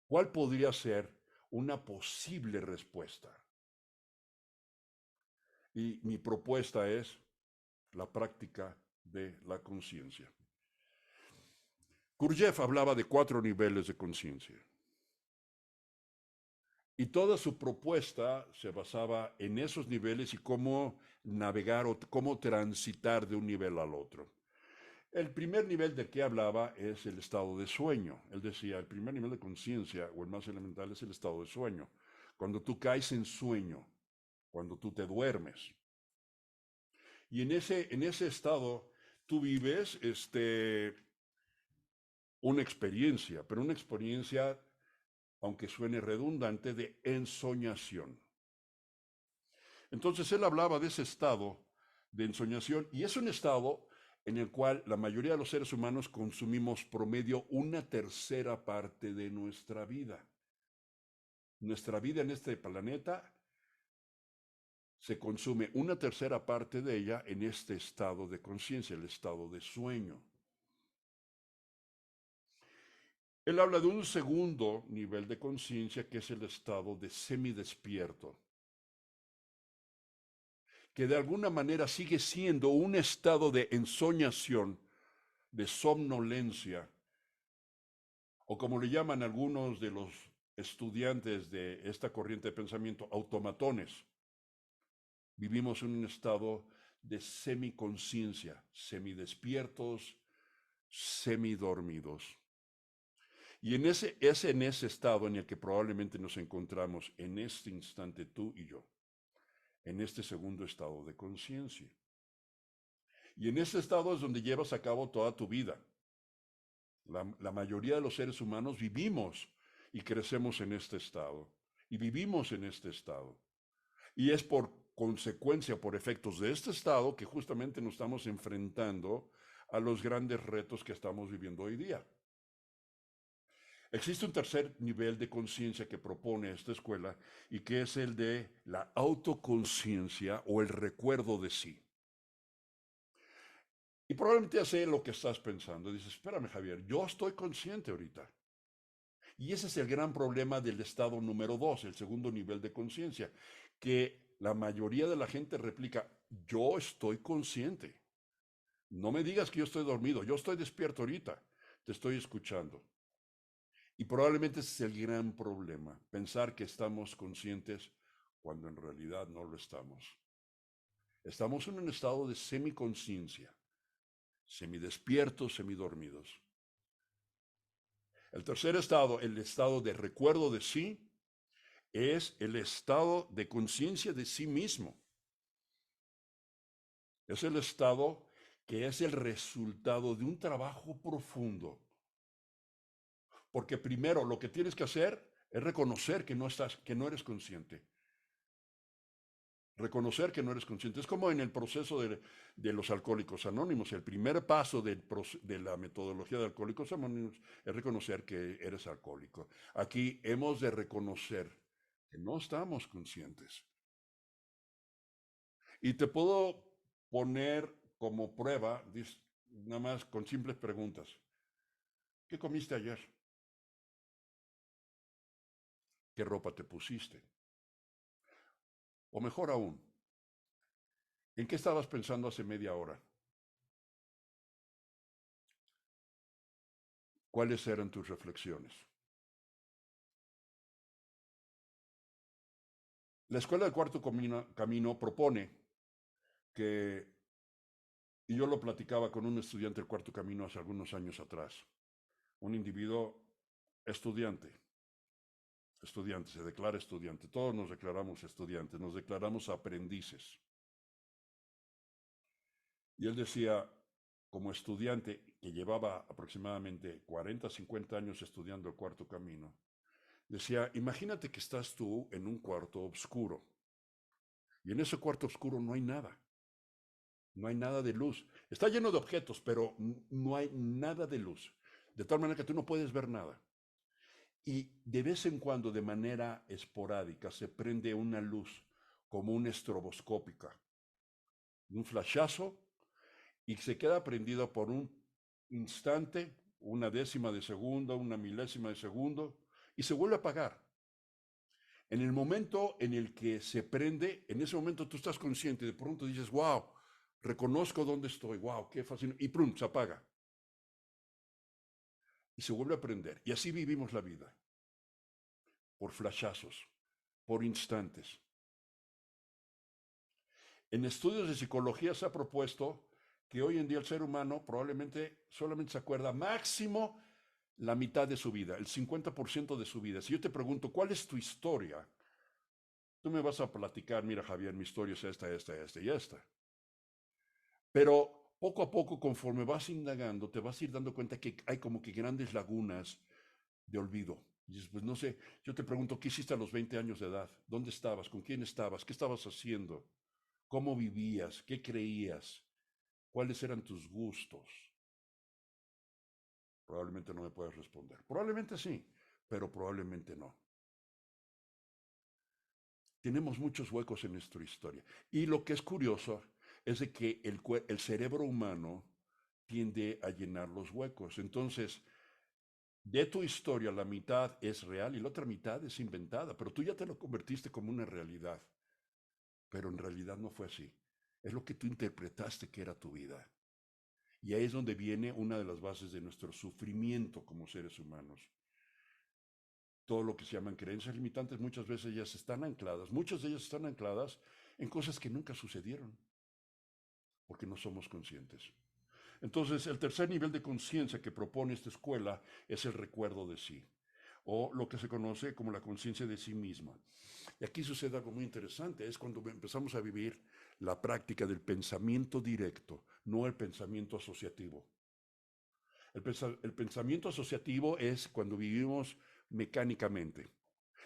¿Cuál podría ser una posible respuesta? Y mi propuesta es, la práctica de la conciencia. Gurdjieff hablaba de 4 niveles de conciencia. Y toda su propuesta se basaba en esos niveles y cómo navegar o cómo transitar de un nivel al otro. El primer nivel del que hablaba es el estado de sueño. Él decía, el primer nivel de conciencia, o el más elemental, es el estado de sueño. Cuando tú caes en sueño, cuando tú te duermes. Y en ese estado tú vives una experiencia, pero una experiencia, aunque suene redundante, de ensoñación. Entonces él hablaba de ese estado de ensoñación y es un estado en el cual la mayoría de los seres humanos consumimos promedio 1/3 parte de nuestra vida. Nuestra vida en este planeta se consume 1/3 parte de ella en este estado de conciencia, el estado de sueño. Él habla de un segundo nivel de conciencia que es el estado de semidespierto, que de alguna manera sigue siendo un estado de ensoñación, de somnolencia, o como le llaman algunos de los estudiantes de esta corriente de pensamiento, automatones. Vivimos en un estado de semiconciencia, semidespiertos, semidormidos. Y es en ese estado en el que probablemente nos encontramos en este instante tú y yo, en este segundo estado de conciencia. Y en ese estado es donde llevas a cabo toda tu vida. La mayoría de los seres humanos vivimos y crecemos en este estado. Y vivimos en este estado. Y es por consecuencia, por efectos de este estado, que justamente nos estamos enfrentando a los grandes retos que estamos viviendo hoy día. Existe un tercer nivel de conciencia que propone esta escuela y que es el de la autoconciencia o el recuerdo de sí. Y probablemente ya sé lo que estás pensando. Dices, espérame Javier, yo estoy consciente ahorita. Y ese es el gran problema del estado número 2, el segundo nivel de conciencia, que la mayoría de la gente replica, yo estoy consciente. No me digas que yo estoy dormido, yo estoy despierto ahorita, te estoy escuchando. Y probablemente ese es el gran problema, pensar que estamos conscientes cuando en realidad no lo estamos. Estamos en un estado de semiconciencia, semidespiertos, semidormidos. El tercer estado, el estado de recuerdo de sí, es el estado de conciencia de sí mismo. Es el estado que es el resultado de un trabajo profundo. Porque primero lo que tienes que hacer es reconocer que no eres consciente. Reconocer que no eres consciente. Es como en el proceso de los alcohólicos anónimos. El primer paso de la metodología de alcohólicos anónimos es reconocer que eres alcohólico. Aquí hemos de reconocer que no estamos conscientes. Y te puedo poner como prueba, nada más con simples preguntas. ¿Qué comiste ayer? ¿Qué ropa te pusiste? O mejor aún, ¿en qué estabas pensando hace media hora? ¿Cuáles eran tus reflexiones? La Escuela del Cuarto Camino propone que, y yo lo platicaba con un estudiante del Cuarto Camino hace algunos años atrás, un individuo estudiante, se declara estudiante, todos nos declaramos estudiantes, nos declaramos aprendices. Y él decía, como estudiante que llevaba aproximadamente 40, 50 años estudiando el Cuarto Camino, decía, imagínate que estás tú en un cuarto oscuro y en ese cuarto oscuro no hay nada. No hay nada de luz. Está lleno de objetos, pero no hay nada de luz. De tal manera que tú no puedes ver nada. Y de vez en cuando, de manera esporádica, se prende una luz como una estroboscópica, un flashazo, y se queda prendido por un instante, una décima de segundo, una milésima de segundo, y se vuelve a apagar. En el momento en el que se prende, en ese momento tú estás consciente y de pronto dices, wow, reconozco dónde estoy, wow, qué fascinante, y ¡prum! Se apaga. Y se vuelve a prender. Y así vivimos la vida, por flashazos, por instantes. En estudios de psicología se ha propuesto que hoy en día el ser humano probablemente solamente se acuerda máximo la mitad de su vida, el 50% de su vida. Si yo te pregunto, ¿cuál es tu historia? Tú me vas a platicar, mira Javier, mi historia es esta y esta. Pero poco a poco, conforme vas indagando, te vas a ir dando cuenta que hay como que grandes lagunas de olvido. Y dices, pues no sé, yo te pregunto, ¿qué hiciste a los 20 años de edad? ¿Dónde estabas? ¿Con quién estabas? ¿Qué estabas haciendo? ¿Cómo vivías? ¿Qué creías? ¿Cuáles eran tus gustos? Probablemente no me puedas responder. Probablemente sí, pero probablemente no. Tenemos muchos huecos en nuestra historia. Y lo que es curioso es de que el cerebro humano tiende a llenar los huecos. Entonces, de tu historia, la mitad es real y la otra mitad es inventada, pero tú ya te lo convertiste como una realidad. Pero en realidad no fue así. Es lo que tú interpretaste que era tu vida. Y ahí es donde viene una de las bases de nuestro sufrimiento como seres humanos. Todo lo que se llaman creencias limitantes, muchas veces ellas están ancladas, muchas de ellas están ancladas en cosas que nunca sucedieron, porque no somos conscientes. Entonces, el tercer nivel de conciencia que propone esta escuela es el recuerdo de sí, o lo que se conoce como la conciencia de sí misma. Y aquí sucede algo muy interesante, es cuando empezamos a vivir la práctica del pensamiento directo, no el pensamiento asociativo. El pensamiento asociativo es cuando vivimos mecánicamente.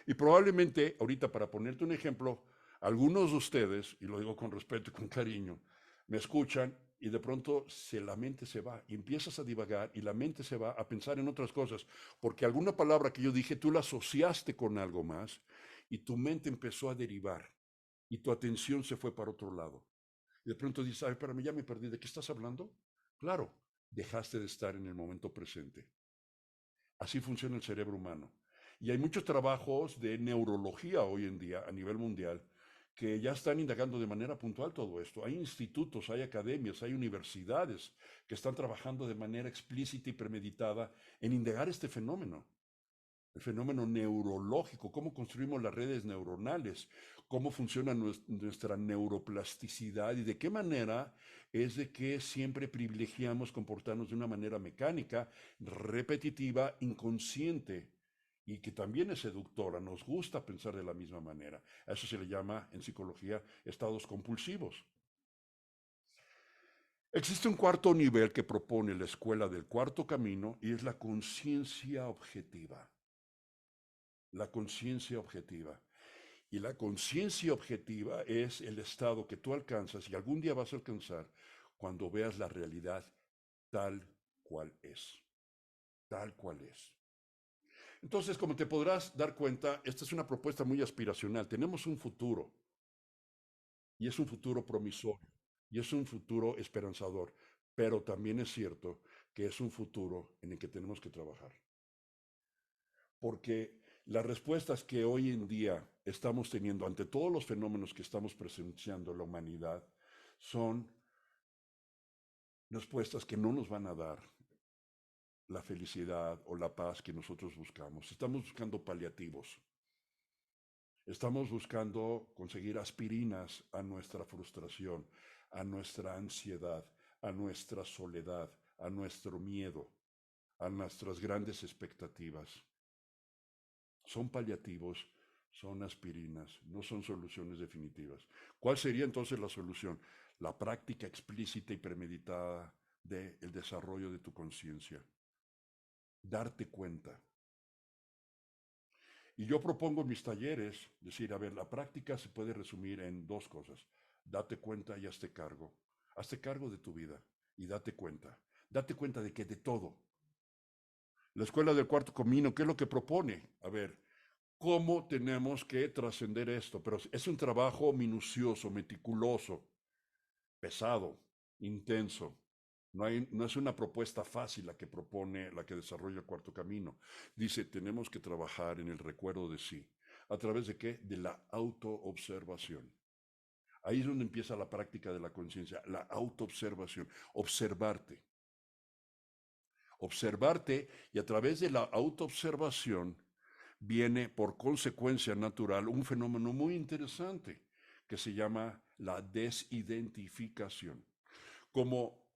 Y probablemente, ahorita para ponerte un ejemplo, algunos de ustedes, y lo digo con respeto y con cariño, me escuchan y de pronto la mente se va y empiezas a divagar y la mente se va a pensar en otras cosas, porque alguna palabra que yo dije tú la asociaste con algo más y tu mente empezó a derivar y tu atención se fue para otro lado. Y de pronto dices, ay, espérame, ya me perdí, ¿de qué estás hablando? Claro, dejaste de estar en el momento presente. Así funciona el cerebro humano. Y hay muchos trabajos de neurología hoy en día a nivel mundial que ya están indagando de manera puntual todo esto. Hay institutos, hay academias, hay universidades que están trabajando de manera explícita y premeditada en indagar este fenómeno, el fenómeno neurológico, cómo construimos las redes neuronales, cómo funciona nuestra neuroplasticidad y de qué manera es de que siempre privilegiamos comportarnos de una manera mecánica, repetitiva, inconsciente y que también es seductora, nos gusta pensar de la misma manera. A eso se le llama en psicología estados compulsivos. Existe un cuarto nivel que propone la escuela del cuarto camino y es la conciencia objetiva. La conciencia objetiva. Y la conciencia objetiva es el estado que tú alcanzas y algún día vas a alcanzar cuando veas la realidad tal cual es. Tal cual es. Entonces, como te podrás dar cuenta, esta es una propuesta muy aspiracional. Tenemos un futuro y es un futuro promisorio y es un futuro esperanzador, pero también es cierto que es un futuro en el que tenemos que trabajar. Porque las respuestas que hoy en día estamos teniendo ante todos los fenómenos que estamos presenciando en la humanidad son respuestas que no nos van a dar la felicidad o la paz que nosotros buscamos. Estamos buscando paliativos. Estamos buscando conseguir aspirinas a nuestra frustración, a nuestra ansiedad, a nuestra soledad, a nuestro miedo, a nuestras grandes expectativas. Son paliativos, son aspirinas, no son soluciones definitivas. ¿Cuál sería entonces la solución? La práctica explícita y premeditada del desarrollo de tu conciencia. Darte cuenta. Y yo propongo en mis talleres decir, a ver, la práctica se puede resumir en dos cosas. Date cuenta y hazte cargo. Hazte cargo de tu vida y date cuenta. Date cuenta de que de todo. La escuela del cuarto camino, ¿qué es lo que propone? A ver, ¿cómo tenemos que trascender esto? Pero es un trabajo minucioso, meticuloso, pesado, intenso. No es una propuesta fácil la que propone, la que desarrolla el cuarto camino. Dice, tenemos que trabajar en el recuerdo de sí. ¿A través de qué? De la autoobservación. Ahí es donde empieza la práctica de la conciencia, la autoobservación, observarte. Observarte y a través de la autoobservación viene por consecuencia natural un fenómeno muy interesante que se llama la desidentificación. Como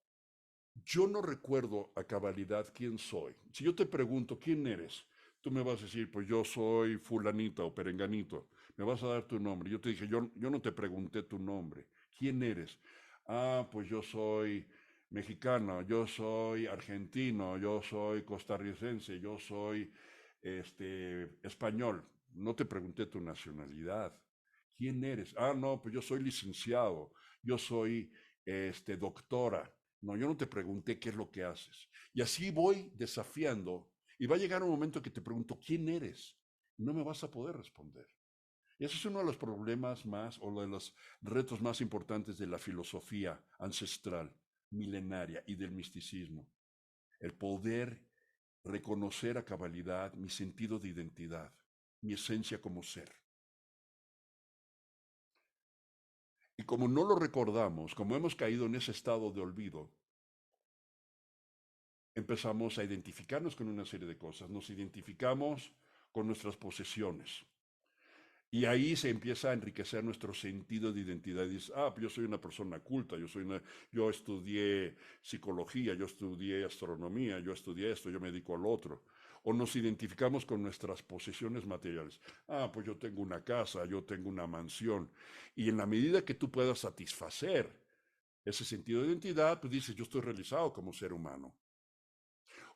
yo no recuerdo a cabalidad quién soy, si yo te pregunto quién eres, tú me vas a decir, pues yo soy fulanita o perenganito, me vas a dar tu nombre. Yo te dije, yo no te pregunté tu nombre, ¿quién eres? Ah, pues yo soy mexicano, yo soy argentino, yo soy costarricense, yo soy español. No te pregunté tu nacionalidad. ¿Quién eres? Ah, no, pues yo soy licenciado, yo soy doctora. No, yo no te pregunté qué es lo que haces. Y así voy desafiando y va a llegar un momento que te pregunto, ¿quién eres? Y no me vas a poder responder. Y ese es uno de los problemas más o de los retos más importantes de la filosofía ancestral, milenaria y del misticismo. El poder reconocer a cabalidad mi sentido de identidad, mi esencia como ser. Y como no lo recordamos, como hemos caído en ese estado de olvido, empezamos a identificarnos con una serie de cosas. Nos identificamos con nuestras posesiones. Y ahí se empieza a enriquecer nuestro sentido de identidad. Y dices, ah, pues yo soy una persona culta, yo estudié psicología, yo estudié astronomía, yo estudié esto, yo me dedico al otro. O nos identificamos con nuestras posesiones materiales. Ah, pues yo tengo una casa, yo tengo una mansión. Y en la medida que tú puedas satisfacer ese sentido de identidad, pues dices, yo estoy realizado como ser humano.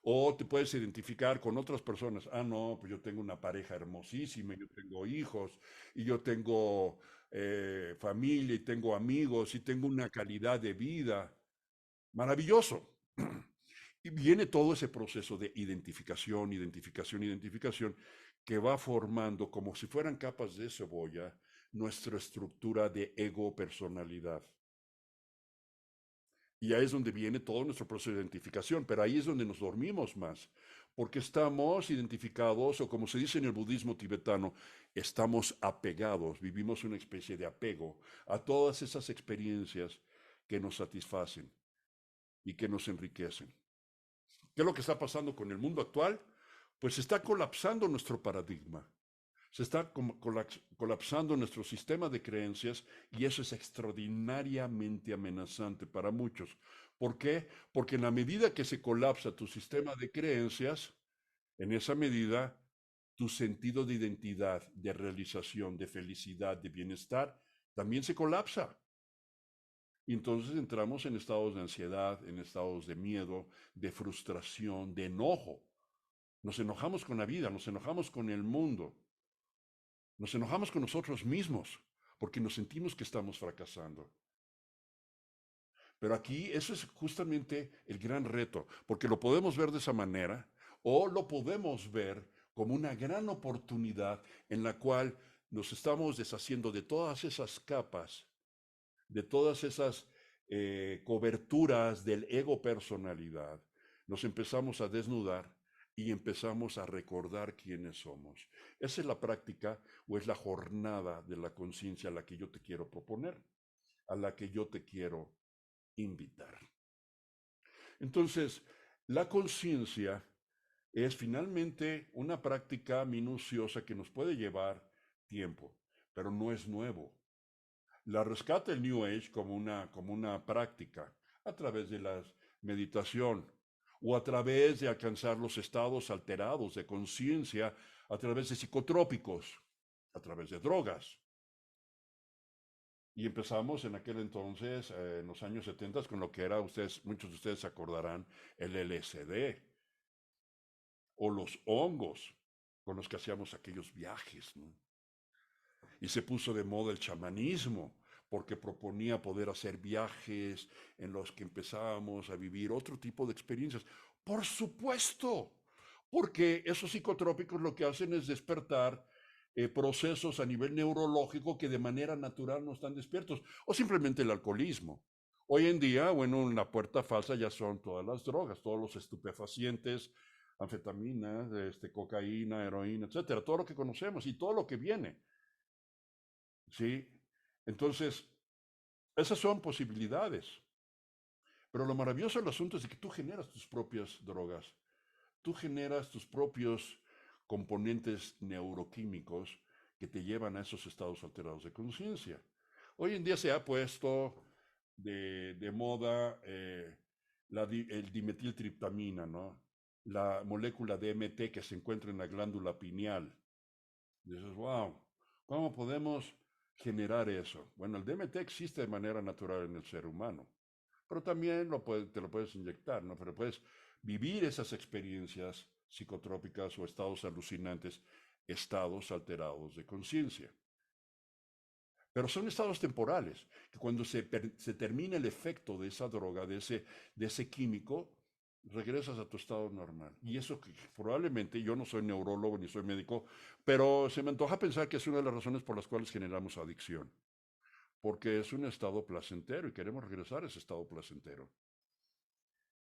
O te puedes identificar con otras personas. Ah, no, pues yo tengo una pareja hermosísima, yo tengo hijos, y yo tengo familia, y tengo amigos, y tengo una calidad de vida. Maravilloso. Y viene todo ese proceso de identificación, identificación, identificación, que va formando como si fueran capas de cebolla nuestra estructura de ego personalidad. Y ahí es donde viene todo nuestro proceso de identificación, pero ahí es donde nos dormimos más, porque estamos identificados, o como se dice en el budismo tibetano, estamos apegados, vivimos una especie de apego a todas esas experiencias que nos satisfacen y que nos enriquecen. ¿Qué es lo que está pasando con el mundo actual? Pues está colapsando nuestro paradigma. Se está colapsando nuestro sistema de creencias y eso es extraordinariamente amenazante para muchos. ¿Por qué? Porque en la medida que se colapsa tu sistema de creencias, en esa medida tu sentido de identidad, de realización, de felicidad, de bienestar, también se colapsa. Y entonces entramos en estados de ansiedad, en estados de miedo, de frustración, de enojo. Nos enojamos con la vida, nos enojamos con el mundo. Nos enojamos con nosotros mismos porque nos sentimos que estamos fracasando. Pero aquí eso es justamente el gran reto, porque lo podemos ver de esa manera o lo podemos ver como una gran oportunidad en la cual nos estamos deshaciendo de todas esas capas, de todas esas coberturas del ego personalidad. Nos empezamos a desnudar y empezamos a recordar quiénes somos. Esa es la práctica o es la jornada de la conciencia a la que yo te quiero proponer, a la que yo te quiero invitar. Entonces, la conciencia es finalmente una práctica minuciosa que nos puede llevar tiempo, pero no es nuevo. La rescata el New Age como una práctica a través de la meditación o a través de alcanzar los estados alterados de conciencia a través de psicotrópicos, a través de drogas. Y empezamos en aquel entonces, en los años 70, con lo que era, muchos de ustedes se acordarán, el LSD o los hongos con los que hacíamos aquellos viajes, ¿no? Y se puso de moda el chamanismo, porque proponía poder hacer viajes en los que empezábamos a vivir otro tipo de experiencias. Por supuesto, porque esos psicotrópicos lo que hacen es despertar procesos a nivel neurológico que de manera natural no están despiertos, o simplemente el alcoholismo. Hoy en día, bueno, en la puerta falsa ya son todas las drogas, todos los estupefacientes, anfetaminas, cocaína, heroína, etcétera, todo lo que conocemos y todo lo que viene. ¿Sí? Entonces, Esas son posibilidades. Pero lo maravilloso del asunto es de que tú generas tus propias drogas, tú generas tus propios componentes neuroquímicos que te llevan a esos estados alterados de conciencia. Hoy en día se ha puesto de moda el dimetiltriptamina, ¿no? La molécula DMT que se encuentra en la glándula pineal. Y dices, wow, ¿cómo podemos generar eso? Bueno, el DMT existe de manera natural en el ser humano, pero también te lo puedes inyectar, ¿no? Pero puedes vivir esas experiencias psicotrópicas o estados alucinantes, estados alterados de conciencia. Pero son estados temporales, que cuando se termina el efecto de esa droga, de ese químico, regresas a tu estado normal. Y eso que probablemente, yo no soy neurólogo ni soy médico, pero se me antoja pensar que es una de las razones por las cuales generamos adicción, porque es un estado placentero y queremos regresar a ese estado placentero.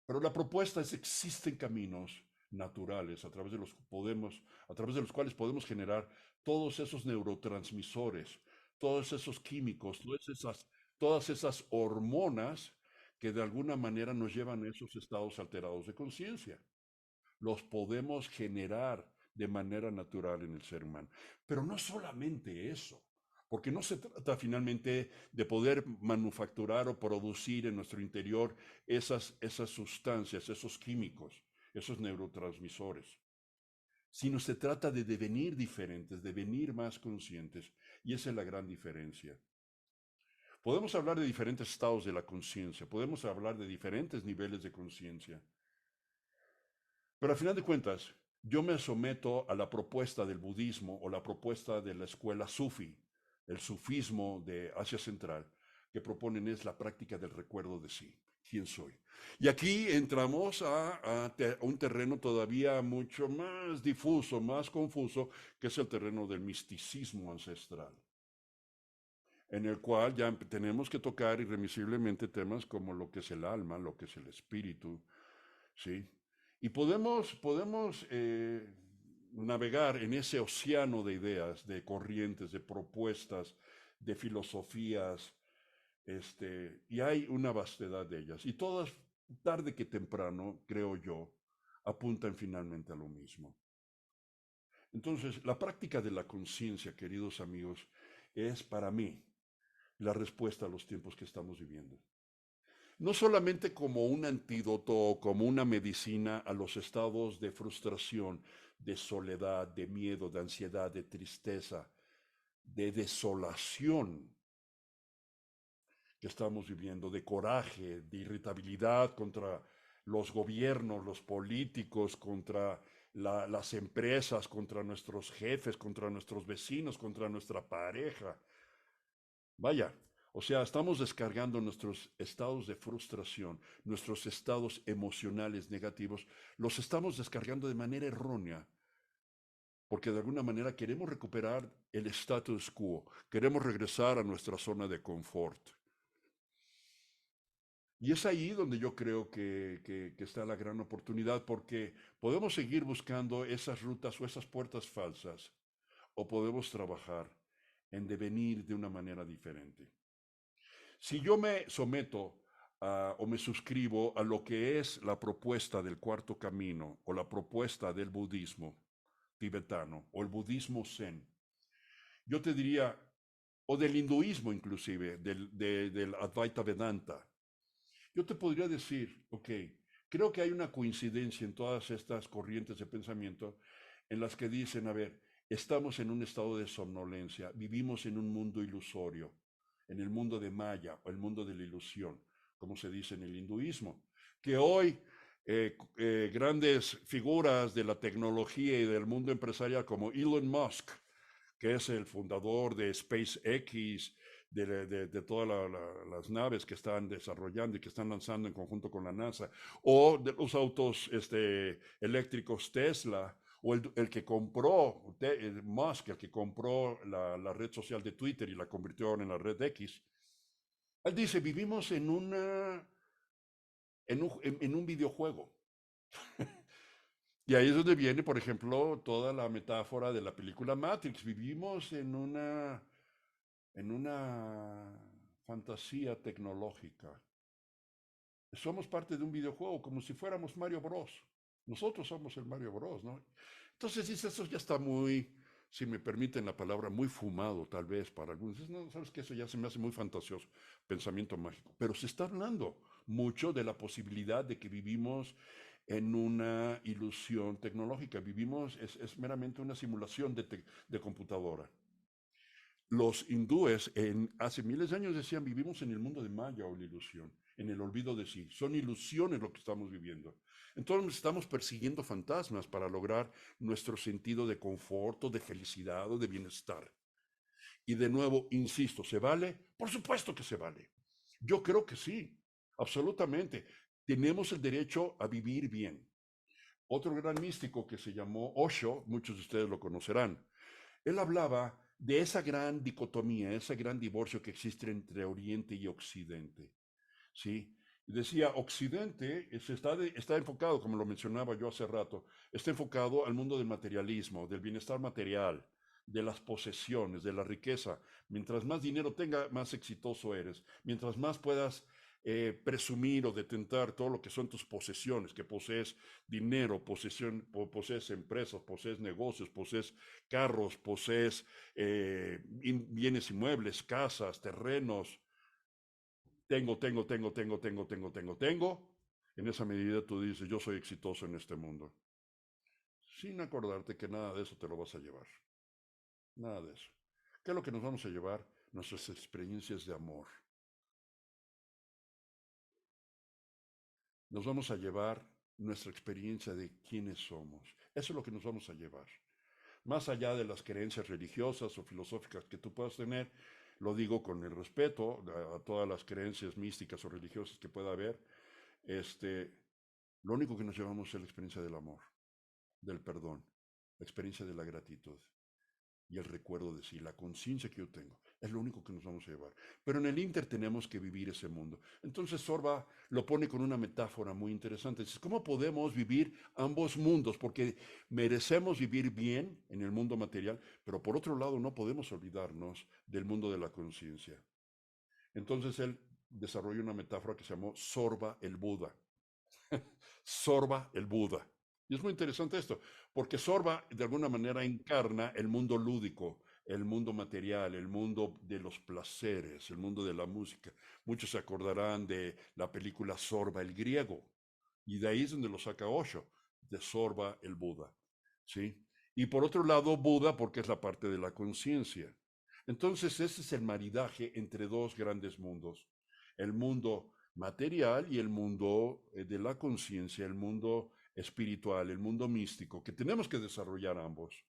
Pero la propuesta es, existen caminos naturales a través de los cuales podemos generar todos esos neurotransmisores, todos esos químicos, todas esas hormonas que de alguna manera nos llevan a esos estados alterados de conciencia. Los podemos generar de manera natural en el ser humano. Pero no solamente eso, porque no se trata finalmente de poder manufacturar o producir en nuestro interior esas sustancias, esos químicos, esos neurotransmisores, sino se trata de devenir diferentes, de devenir más conscientes, y esa es la gran diferencia. Podemos hablar de diferentes estados de la conciencia, podemos hablar de diferentes niveles de conciencia, pero al final de cuentas, yo me someto a la propuesta del budismo o la propuesta de la escuela sufi, el sufismo de Asia Central, que proponen es la práctica del recuerdo de sí, quién soy. Y aquí entramos a un terreno todavía mucho más difuso, más confuso, que es el terreno del misticismo ancestral, en el cual ya tenemos que tocar irremisiblemente temas como lo que es el alma, lo que es el espíritu, ¿sí? Y podemos navegar en ese océano de ideas, de corrientes, de propuestas, de filosofías, y hay una vastedad de ellas. Y todas, tarde que temprano, creo yo, apuntan finalmente a lo mismo. Entonces, la práctica de la conciencia, queridos amigos, es para mí la respuesta a los tiempos que estamos viviendo. No solamente como un antídoto o como una medicina a los estados de frustración, de soledad, de miedo, de ansiedad, de tristeza, de desolación que estamos viviendo, de coraje, de irritabilidad contra los gobiernos, los políticos, contra las empresas, contra nuestros jefes, contra nuestros vecinos, contra nuestra pareja. Vaya, o sea, estamos descargando nuestros estados de frustración, nuestros estados emocionales negativos, los estamos descargando de manera errónea, porque de alguna manera queremos recuperar el status quo, queremos regresar a nuestra zona de confort. Y es ahí donde yo creo que está la gran oportunidad, porque podemos seguir buscando esas rutas o esas puertas falsas, o podemos trabajar en devenir de una manera diferente. Si yo me someto o me suscribo a lo que es la propuesta del cuarto camino o la propuesta del budismo tibetano o el budismo zen, yo te diría, o del hinduismo inclusive, del Advaita Vedanta, yo te podría decir, ok, creo que hay una coincidencia en todas estas corrientes de pensamiento en las que dicen, a ver, estamos en un estado de somnolencia, vivimos en un mundo ilusorio, en el mundo de Maya o el mundo de la ilusión, como se dice en el hinduismo, que hoy grandes figuras de la tecnología y del mundo empresarial como Elon Musk, que es el fundador de SpaceX, de todas las naves que están desarrollando y que están lanzando en conjunto con la NASA, o de los autos eléctricos Tesla, o el que compró, Musk, el que compró la red social de Twitter y la convirtió en la red X. Él dice, vivimos en un videojuego. Y ahí es donde viene, por ejemplo, toda la metáfora de la película Matrix. Vivimos en una fantasía tecnológica. Somos parte de un videojuego, como si fuéramos Mario Bros. Nosotros somos el Mario Bros, ¿no? Entonces dice, eso ya está muy, si me permiten la palabra, muy fumado tal vez para algunos. Dices, no, sabes que eso ya se me hace muy fantasioso, pensamiento mágico. Pero se está hablando mucho de la posibilidad de que vivimos en una ilusión tecnológica. Vivimos, es meramente una simulación de computadora. Los hindúes hace miles de años decían, vivimos en el mundo de Maya o la ilusión, en el olvido de sí. Son ilusiones lo que estamos viviendo. Entonces estamos persiguiendo fantasmas para lograr nuestro sentido de confort, de felicidad o de bienestar. Y de nuevo, insisto, ¿se vale? Por supuesto que se vale. Yo creo que sí, absolutamente. Tenemos el derecho a vivir bien. Otro gran místico que se llamó Osho, muchos de ustedes lo conocerán, él hablaba de esa gran dicotomía, ese gran divorcio que existe entre Oriente y Occidente. ¿Sí? Y decía, Occidente está enfocado, como lo mencionaba yo hace rato, está enfocado al mundo del materialismo, del bienestar material, de las posesiones, de la riqueza. Mientras más dinero tenga, más exitoso eres. Mientras más puedas presumir o detentar todo lo que son tus posesiones, que posees dinero, posees empresas, posees negocios, posees carros, posees bienes inmuebles, casas, terrenos, tengo. En esa medida tú dices, yo soy exitoso en este mundo. Sin acordarte que nada de eso te lo vas a llevar. Nada de eso. ¿Qué es lo que nos vamos a llevar? Nuestras experiencias de amor. Nos vamos a llevar nuestra experiencia de quiénes somos. Eso es lo que nos vamos a llevar. Más allá de las creencias religiosas o filosóficas que tú puedas tener, lo digo con el respeto a todas las creencias místicas o religiosas que pueda haber, este, lo único que nos llevamos es la experiencia del amor, del perdón, la experiencia de la gratitud y el recuerdo de sí, la conciencia que yo tengo. Es lo único que nos vamos a llevar. Pero en el Inter tenemos que vivir ese mundo. Entonces Sorba lo pone con una metáfora muy interesante. Dice, ¿cómo podemos vivir ambos mundos? Porque merecemos vivir bien en el mundo material, pero por otro lado no podemos olvidarnos del mundo de la conciencia. Entonces él desarrolla una metáfora que se llamó Sorba el Buda. Sorba el Buda. Y es muy interesante esto, porque Sorba de alguna manera encarna el mundo lúdico, el mundo material, el mundo de los placeres, el mundo de la música. Muchos se acordarán de la película Sorba el griego, y de ahí es donde lo saca Osho, de Sorba el Buda. ¿Sí? Y por otro lado, Buda, porque es la parte de la conciencia. Entonces, ese es el maridaje entre dos grandes mundos. El mundo material y el mundo de la conciencia, el mundo espiritual, el mundo místico, que tenemos que desarrollar ambos.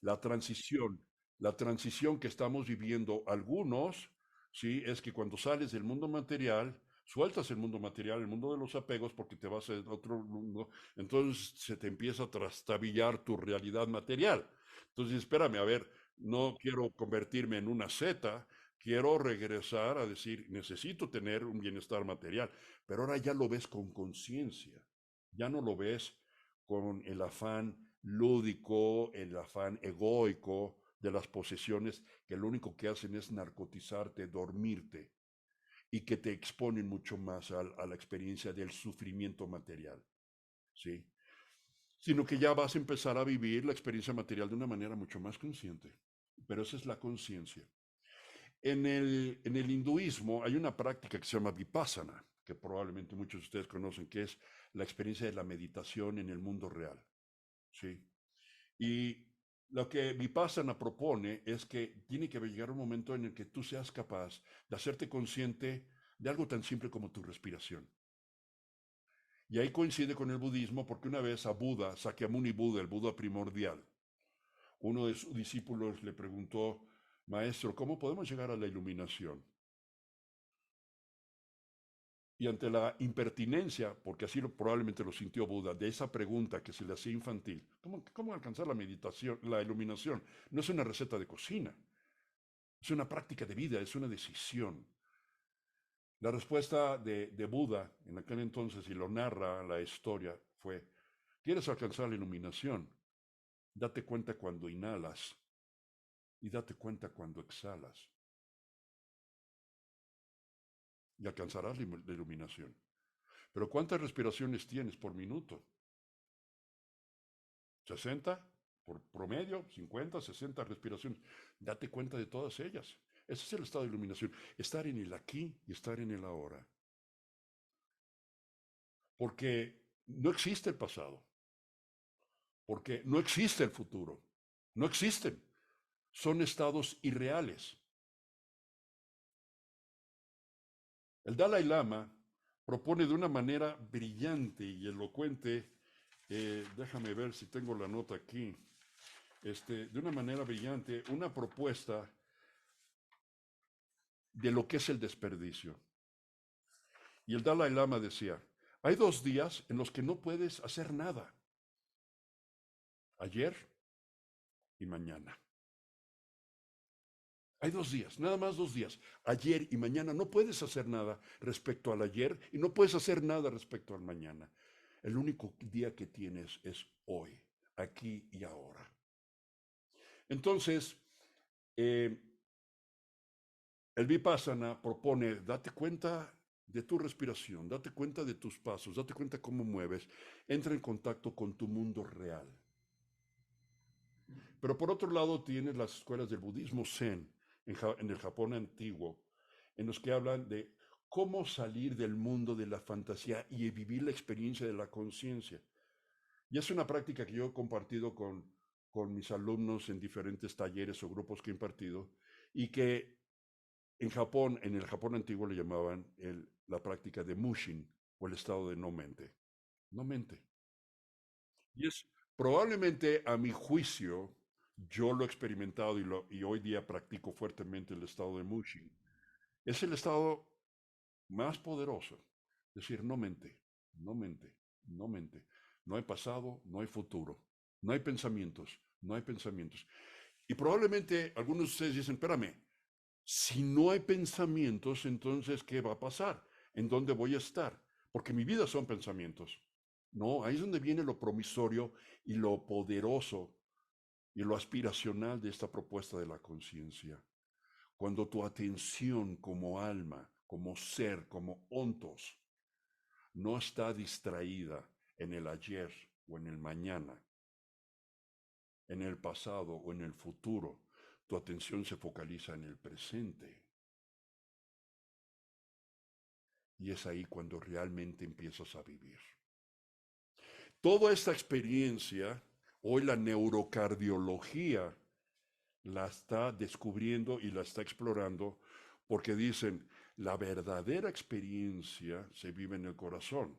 La transición, la transición que estamos viviendo algunos, ¿sí? Es que cuando sales del mundo material, sueltas el mundo material, el mundo de los apegos, porque te vas a otro mundo, entonces se te empieza a trastabillar tu realidad material. Entonces, espérame, a ver, no quiero convertirme en una zeta, quiero regresar a decir, necesito tener un bienestar material, pero ahora ya lo ves con conciencia, ya no lo ves con el afán lúdico, el afán egoico de las posesiones que lo único que hacen es narcotizarte, dormirte y que te exponen mucho más a la experiencia del sufrimiento material, ¿sí? Sino que ya vas a empezar a vivir la experiencia material de una manera mucho más consciente. Pero esa es la conciencia. En el hinduismo hay una práctica que se llama vipassana, que probablemente muchos de ustedes conocen, que es la experiencia de la meditación en el mundo real. ¿Sí? Y lo que Vipassana propone es que tiene que llegar un momento en el que tú seas capaz de hacerte consciente de algo tan simple como tu respiración. Y ahí coincide con el budismo porque una vez a Buda, Sakyamuni Buda, el Buda primordial, uno de sus discípulos le preguntó, maestro, ¿cómo podemos llegar a la iluminación? Y ante la impertinencia, porque así probablemente lo sintió Buda, de esa pregunta que se le hacía infantil, ¿cómo alcanzar la meditación, la iluminación? No es una receta de cocina, es una práctica de vida, es una decisión. La respuesta de Buda en aquel entonces, y lo narra la historia, fue, ¿quieres alcanzar la iluminación? Date cuenta cuando inhalas y date cuenta cuando exhalas. y alcanzarás la iluminación. Pero ¿cuántas respiraciones tienes por minuto? ¿60? Por promedio, 50, 60 respiraciones. Date cuenta de todas ellas. Ese es el estado de iluminación. Estar en el aquí y estar en el ahora. Porque no existe el pasado. Porque no existe el futuro. No existen. Son estados irreales. El Dalai Lama propone de una manera brillante y elocuente, déjame ver si tengo la nota aquí, de una manera brillante, una propuesta de lo que es el desperdicio. Y el Dalai Lama decía, hay 2 días en los que no puedes hacer nada, ayer y mañana. Hay 2 días, nada más 2 días, ayer y mañana. No puedes hacer nada respecto al ayer y no puedes hacer nada respecto al mañana. El único día que tienes es hoy, aquí y ahora. Entonces, eh, el Vipassana propone, date cuenta de tu respiración, date cuenta de tus pasos, date cuenta cómo mueves, entra en contacto con tu mundo real. Pero por otro lado tienes las escuelas del budismo Zen en el Japón antiguo, en los que hablan de cómo salir del mundo de la fantasía y vivir la experiencia de la conciencia. Y es una práctica que yo he compartido con mis alumnos en diferentes talleres o grupos que he impartido y que en Japón, en el Japón antiguo le llamaban la práctica de Mushin o el estado de no mente. No mente. Y es probablemente a mi juicio, yo lo he experimentado y hoy día practico fuertemente el estado de Mushin. Es el estado más poderoso. Es decir, no mente, no mente, no mente. No hay pasado, no hay futuro. No hay pensamientos, no hay pensamientos. Y probablemente algunos de ustedes dicen, espérame, si no hay pensamientos, entonces, ¿qué va a pasar? ¿En dónde voy a estar? Porque mi vida son pensamientos. No, ahí es donde viene lo promisorio y lo poderoso y lo aspiracional de esta propuesta de la conciencia. Cuando tu atención como alma, como ser, como ontos, no está distraída en el ayer o en el mañana, en el pasado o en el futuro, tu atención se focaliza en el presente. Y es ahí cuando realmente empiezas a vivir. Toda esta experiencia, hoy la neurocardiología la está descubriendo y la está explorando porque dicen, la verdadera experiencia se vive en el corazón.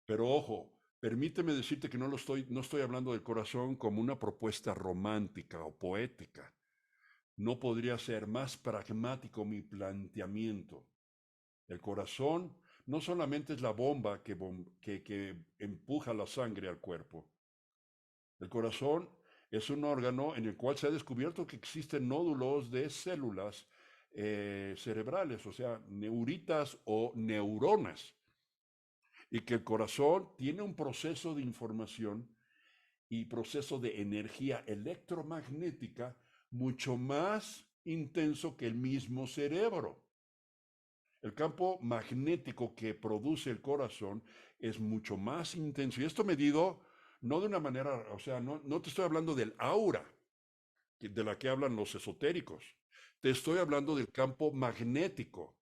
Pero ojo, permíteme decirte que no estoy hablando del corazón como una propuesta romántica o poética. No podría ser más pragmático mi planteamiento. El corazón no solamente es la bomba que empuja la sangre al cuerpo. El corazón es un órgano en el cual se ha descubierto que existen nódulos de células cerebrales, o sea, neuritas o neuronas, y que el corazón tiene un proceso de información y proceso de energía electromagnética mucho más intenso que el mismo cerebro. El campo magnético que produce el corazón es mucho más intenso. Y esto medido no de una manera, o sea, no te estoy hablando del aura de la que hablan los esotéricos. Te estoy hablando del campo magnético.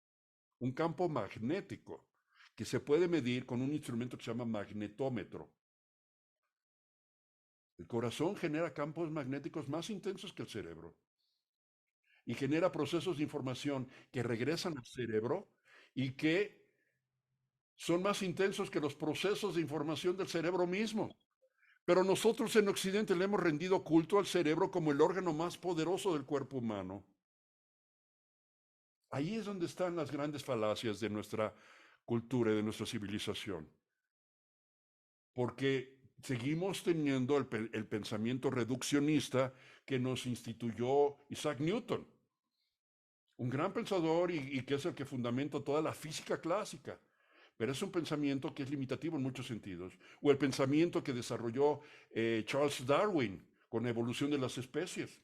Un campo magnético que se puede medir con un instrumento que se llama magnetómetro. El corazón genera campos magnéticos más intensos que el cerebro y genera procesos de información que regresan al cerebro y que son más intensos que los procesos de información del cerebro mismo. Pero nosotros en Occidente le hemos rendido culto al cerebro como el órgano más poderoso del cuerpo humano. Ahí es donde están las grandes falacias de nuestra cultura y de nuestra civilización. Porque seguimos teniendo el pensamiento reduccionista que nos instituyó Isaac Newton, un gran pensador y que es el que fundamenta toda la física clásica. Pero es un pensamiento que es limitativo en muchos sentidos. O el pensamiento que desarrolló Charles Darwin con la evolución de las especies.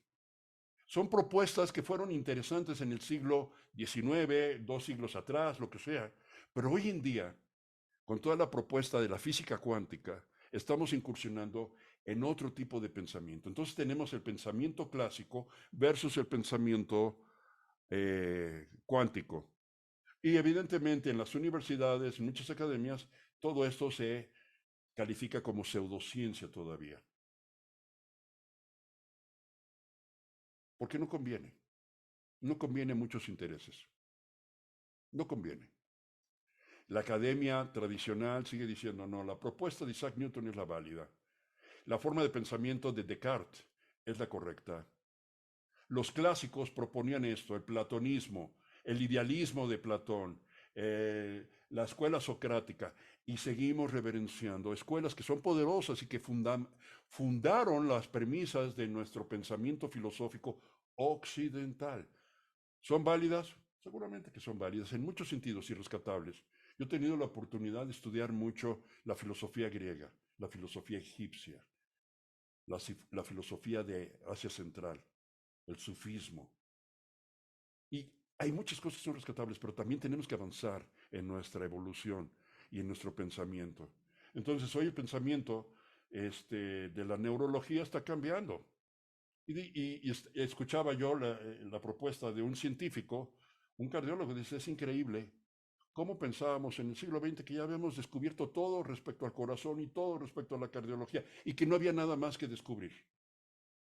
Son propuestas que fueron interesantes en el siglo XIX, 2 siglos atrás, lo que sea. Pero hoy en día, con toda la propuesta de la física cuántica, estamos incursionando en otro tipo de pensamiento. Entonces tenemos el pensamiento clásico versus el pensamiento cuántico. Y evidentemente en las universidades, en muchas academias, todo esto se califica como pseudociencia todavía. Porque no conviene. No conviene muchos intereses. No conviene. La academia tradicional sigue diciendo, no, la propuesta de Isaac Newton es la válida. La forma de pensamiento de Descartes es la correcta. Los clásicos proponían esto, el platonismo, el idealismo de Platón, la escuela socrática, y seguimos reverenciando escuelas que son poderosas y que fundaron las premisas de nuestro pensamiento filosófico occidental. ¿Son válidas? Seguramente que son válidas, en muchos sentidos y rescatables. Yo he tenido la oportunidad de estudiar mucho la filosofía griega, la filosofía egipcia, la filosofía de Asia Central, el sufismo. Y hay muchas cosas que son rescatables, pero también tenemos que avanzar en nuestra evolución y en nuestro pensamiento. Entonces, hoy el pensamiento de la neurología está cambiando. Y escuchaba yo la propuesta de un científico, un cardiólogo, dice, es increíble cómo pensábamos en el siglo XX que ya habíamos descubierto todo respecto al corazón y todo respecto a la cardiología y que no había nada más que descubrir.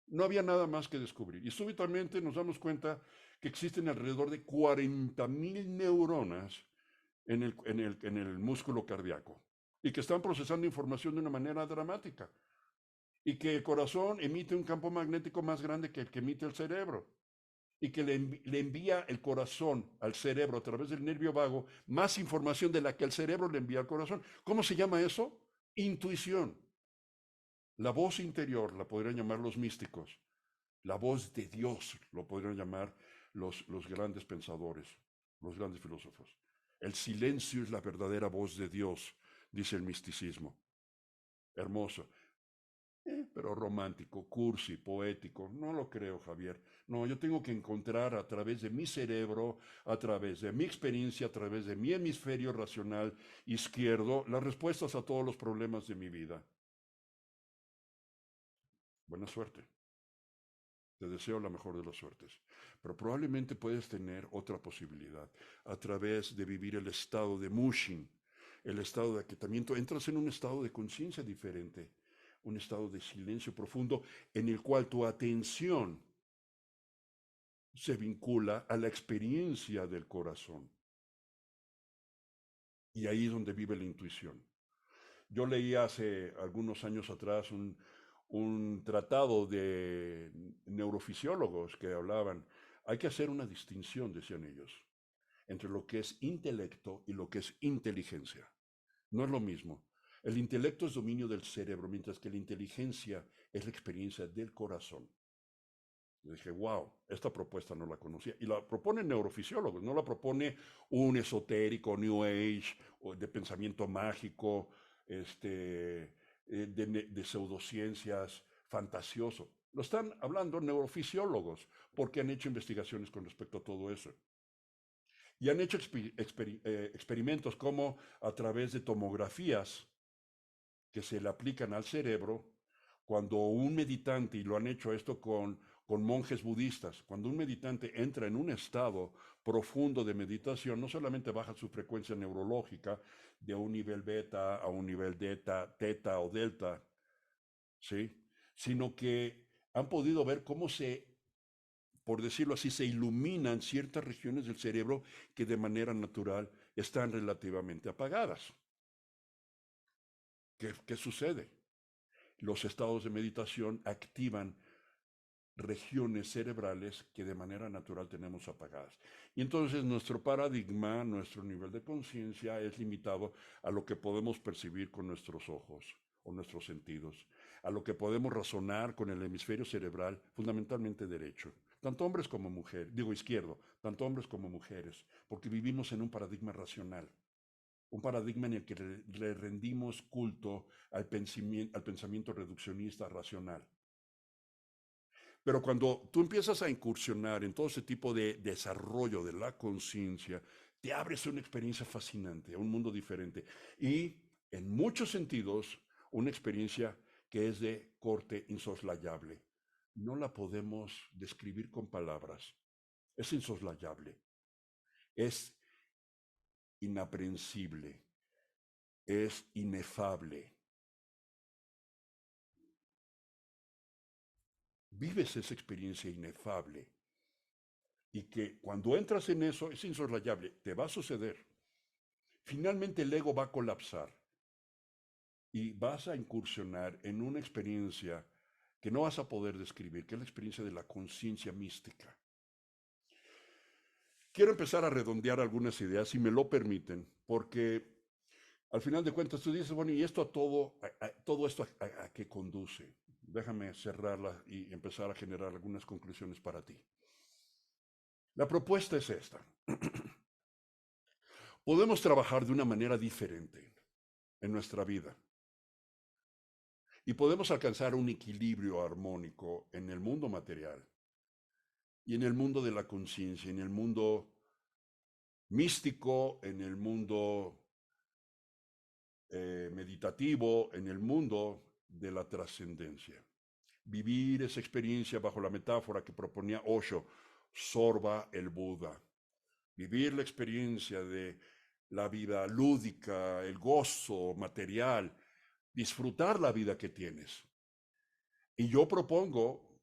No había nada más que descubrir. Y súbitamente nos damos cuenta que existen alrededor de 40.000 neuronas en el músculo cardíaco y que están procesando información de una manera dramática y que el corazón emite un campo magnético más grande que el que emite el cerebro y que le envía el corazón al cerebro a través del nervio vago más información de la que el cerebro le envía al corazón. ¿Cómo se llama eso? Intuición. La voz interior la podrían llamar los místicos. La voz de Dios lo podrían llamar los grandes pensadores, los grandes filósofos. El silencio es la verdadera voz de Dios, dice el misticismo. Hermoso. Pero romántico, cursi, poético. No lo creo, Javier. No, yo tengo que encontrar a través de mi cerebro, a través de mi experiencia, a través de mi hemisferio racional izquierdo, las respuestas a todos los problemas de mi vida. Buena suerte. Te deseo la mejor de las suertes. Pero probablemente puedes tener otra posibilidad a través de vivir el estado de Mushin, el estado de aquietamiento. Entras en un estado de conciencia diferente, un estado de silencio profundo en el cual tu atención se vincula a la experiencia del corazón. Y ahí es donde vive la intuición. Yo leí hace algunos años atrás un tratado de neurofisiólogos que hablaban, hay que hacer una distinción, decían ellos, entre lo que es intelecto y lo que es inteligencia. No es lo mismo. El intelecto es dominio del cerebro, mientras que la inteligencia es la experiencia del corazón. Y dije, wow, esta propuesta no la conocía. Y la proponen neurofisiólogos, no la propone un esotérico, New Age, o de pensamiento mágico, de pseudociencias, fantasioso. Lo están hablando neurofisiólogos, porque han hecho investigaciones con respecto a todo eso. Y han hecho experimentos como a través de tomografías que se le aplican al cerebro, cuando un meditante, y lo han hecho esto con monjes budistas, cuando un meditante entra en un estado profundo de meditación, no solamente baja su frecuencia neurológica de un nivel beta a un nivel teta o delta, ¿sí? Sino que han podido ver cómo por decirlo así, se iluminan ciertas regiones del cerebro que de manera natural están relativamente apagadas. ¿Qué sucede? Los estados de meditación activan regiones cerebrales que de manera natural tenemos apagadas. Y entonces nuestro paradigma, nuestro nivel de conciencia es limitado a lo que podemos percibir con nuestros ojos o nuestros sentidos, a lo que podemos razonar con el hemisferio cerebral fundamentalmente derecho, tanto hombres como mujeres, digo izquierdo, tanto hombres como mujeres, porque vivimos en un paradigma racional, un paradigma en el que le rendimos culto al pensamiento reduccionista racional. Pero cuando tú empiezas a incursionar en todo ese tipo de desarrollo de la conciencia, te abres a una experiencia fascinante, a un mundo diferente. Y en muchos sentidos, una experiencia que es de corte insoslayable. No la podemos describir con palabras. Es insoslayable, es inaprehensible, es inefable. Vives esa experiencia inefable y que cuando entras en eso es insoslayable, te va a suceder. Finalmente el ego va a colapsar y vas a incursionar en una experiencia que no vas a poder describir, que es la experiencia de la conciencia mística. Quiero empezar a redondear algunas ideas, si me lo permiten, porque al final de cuentas tú dices, bueno, ¿y esto todo esto a qué conduce? Déjame cerrarla y empezar a generar algunas conclusiones para ti. La propuesta es esta. Podemos trabajar de una manera diferente en nuestra vida y podemos alcanzar un equilibrio armónico en el mundo material y en el mundo de la conciencia, en el mundo místico, en el mundo meditativo, en el mundo de la trascendencia. Vivir esa experiencia bajo la metáfora que proponía Osho, Sorba el Buda. Vivir la experiencia de la vida lúdica, el gozo material, disfrutar la vida que tienes. Y yo propongo,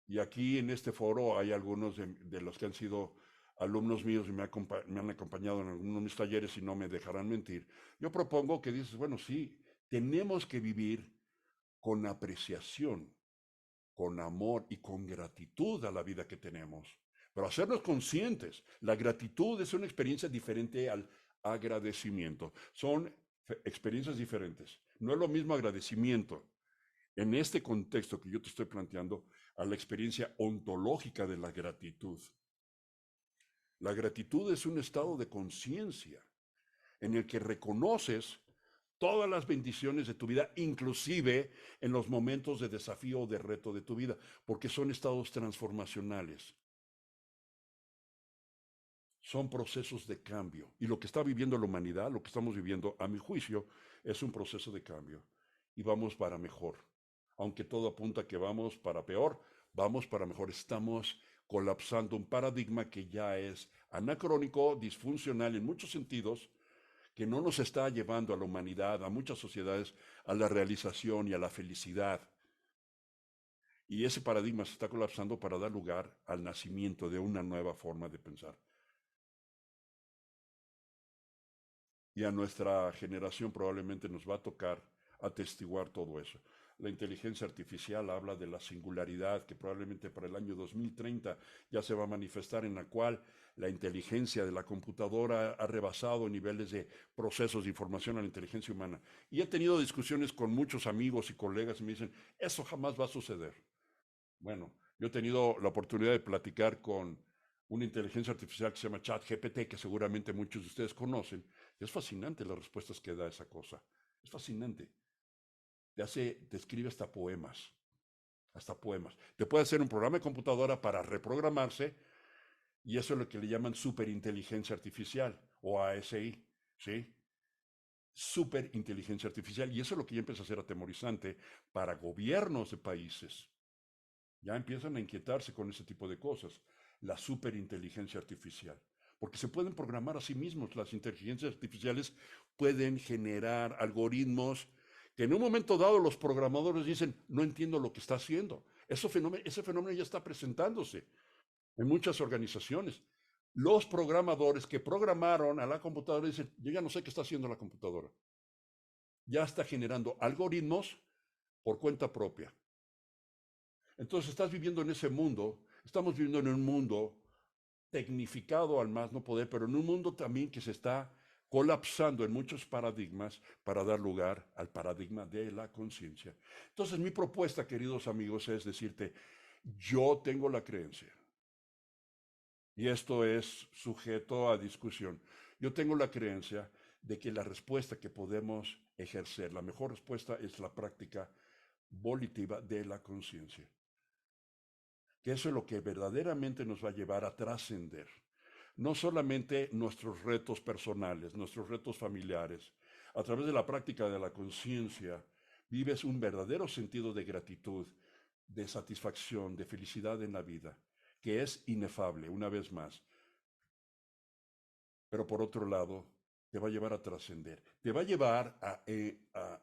y aquí en este foro hay algunos de los que han sido alumnos míos y me han acompañado en algunos de mis talleres y no me dejarán mentir, yo propongo que dices, bueno, sí, tenemos que vivir con apreciación, con amor y con gratitud a la vida que tenemos, pero hacernos conscientes. La gratitud es una experiencia diferente al agradecimiento. Son experiencias diferentes. No es lo mismo agradecimiento en este contexto que yo te estoy planteando a la experiencia ontológica de la gratitud. La gratitud es un estado de conciencia en el que reconoces todas las bendiciones de tu vida, inclusive en los momentos de desafío o de reto de tu vida, porque son estados transformacionales, son procesos de cambio. Y lo que está viviendo la humanidad, lo que estamos viviendo, a mi juicio, es un proceso de cambio. Y vamos para mejor. Aunque todo apunta a que vamos para peor, vamos para mejor. Estamos colapsando un paradigma que ya es anacrónico, disfuncional en muchos sentidos, que no nos está llevando a la humanidad, a muchas sociedades, a la realización y a la felicidad. Y ese paradigma se está colapsando para dar lugar al nacimiento de una nueva forma de pensar. Y a nuestra generación probablemente nos va a tocar atestiguar todo eso. La inteligencia artificial habla de la singularidad que probablemente para el año 2030 ya se va a manifestar, en la cual la inteligencia de la computadora ha rebasado niveles de procesos de información a la inteligencia humana. Y he tenido discusiones con muchos amigos y colegas y me dicen, eso jamás va a suceder. Bueno, yo he tenido la oportunidad de platicar con una inteligencia artificial que se llama ChatGPT, que seguramente muchos de ustedes conocen. Es fascinante las respuestas que da esa cosa. Es fascinante. Te escribe hasta poemas. Hasta poemas. Te puede hacer un programa de computadora para reprogramarse, y eso es lo que le llaman superinteligencia artificial o ASI. ¿Sí? Superinteligencia artificial. Y eso es lo que ya empieza a ser atemorizante para gobiernos de países. Ya empiezan a inquietarse con ese tipo de cosas. La superinteligencia artificial. Porque se pueden programar a sí mismos. Las inteligencias artificiales pueden generar algoritmos que en un momento dado los programadores dicen, no entiendo lo que está haciendo. Ese fenómeno ya está presentándose en muchas organizaciones. Los programadores que programaron a la computadora dicen, yo ya no sé qué está haciendo la computadora. Ya está generando algoritmos por cuenta propia. Entonces estás viviendo en ese mundo, estamos viviendo en un mundo tecnificado al más no poder, pero en un mundo también que se está colapsando en muchos paradigmas para dar lugar al paradigma de la conciencia. Entonces mi propuesta, queridos amigos, es decirte, yo tengo la creencia, y esto es sujeto a discusión, yo tengo la creencia de que la respuesta que podemos ejercer, la mejor respuesta es la práctica volitiva de la conciencia. que eso es lo que verdaderamente nos va a llevar a trascender. No solamente nuestros retos personales, nuestros retos familiares. A través de la práctica de la conciencia, vives un verdadero sentido de gratitud, de satisfacción, de felicidad en la vida, que es inefable, una vez más. Pero por otro lado, te va a llevar a trascender, te va a llevar a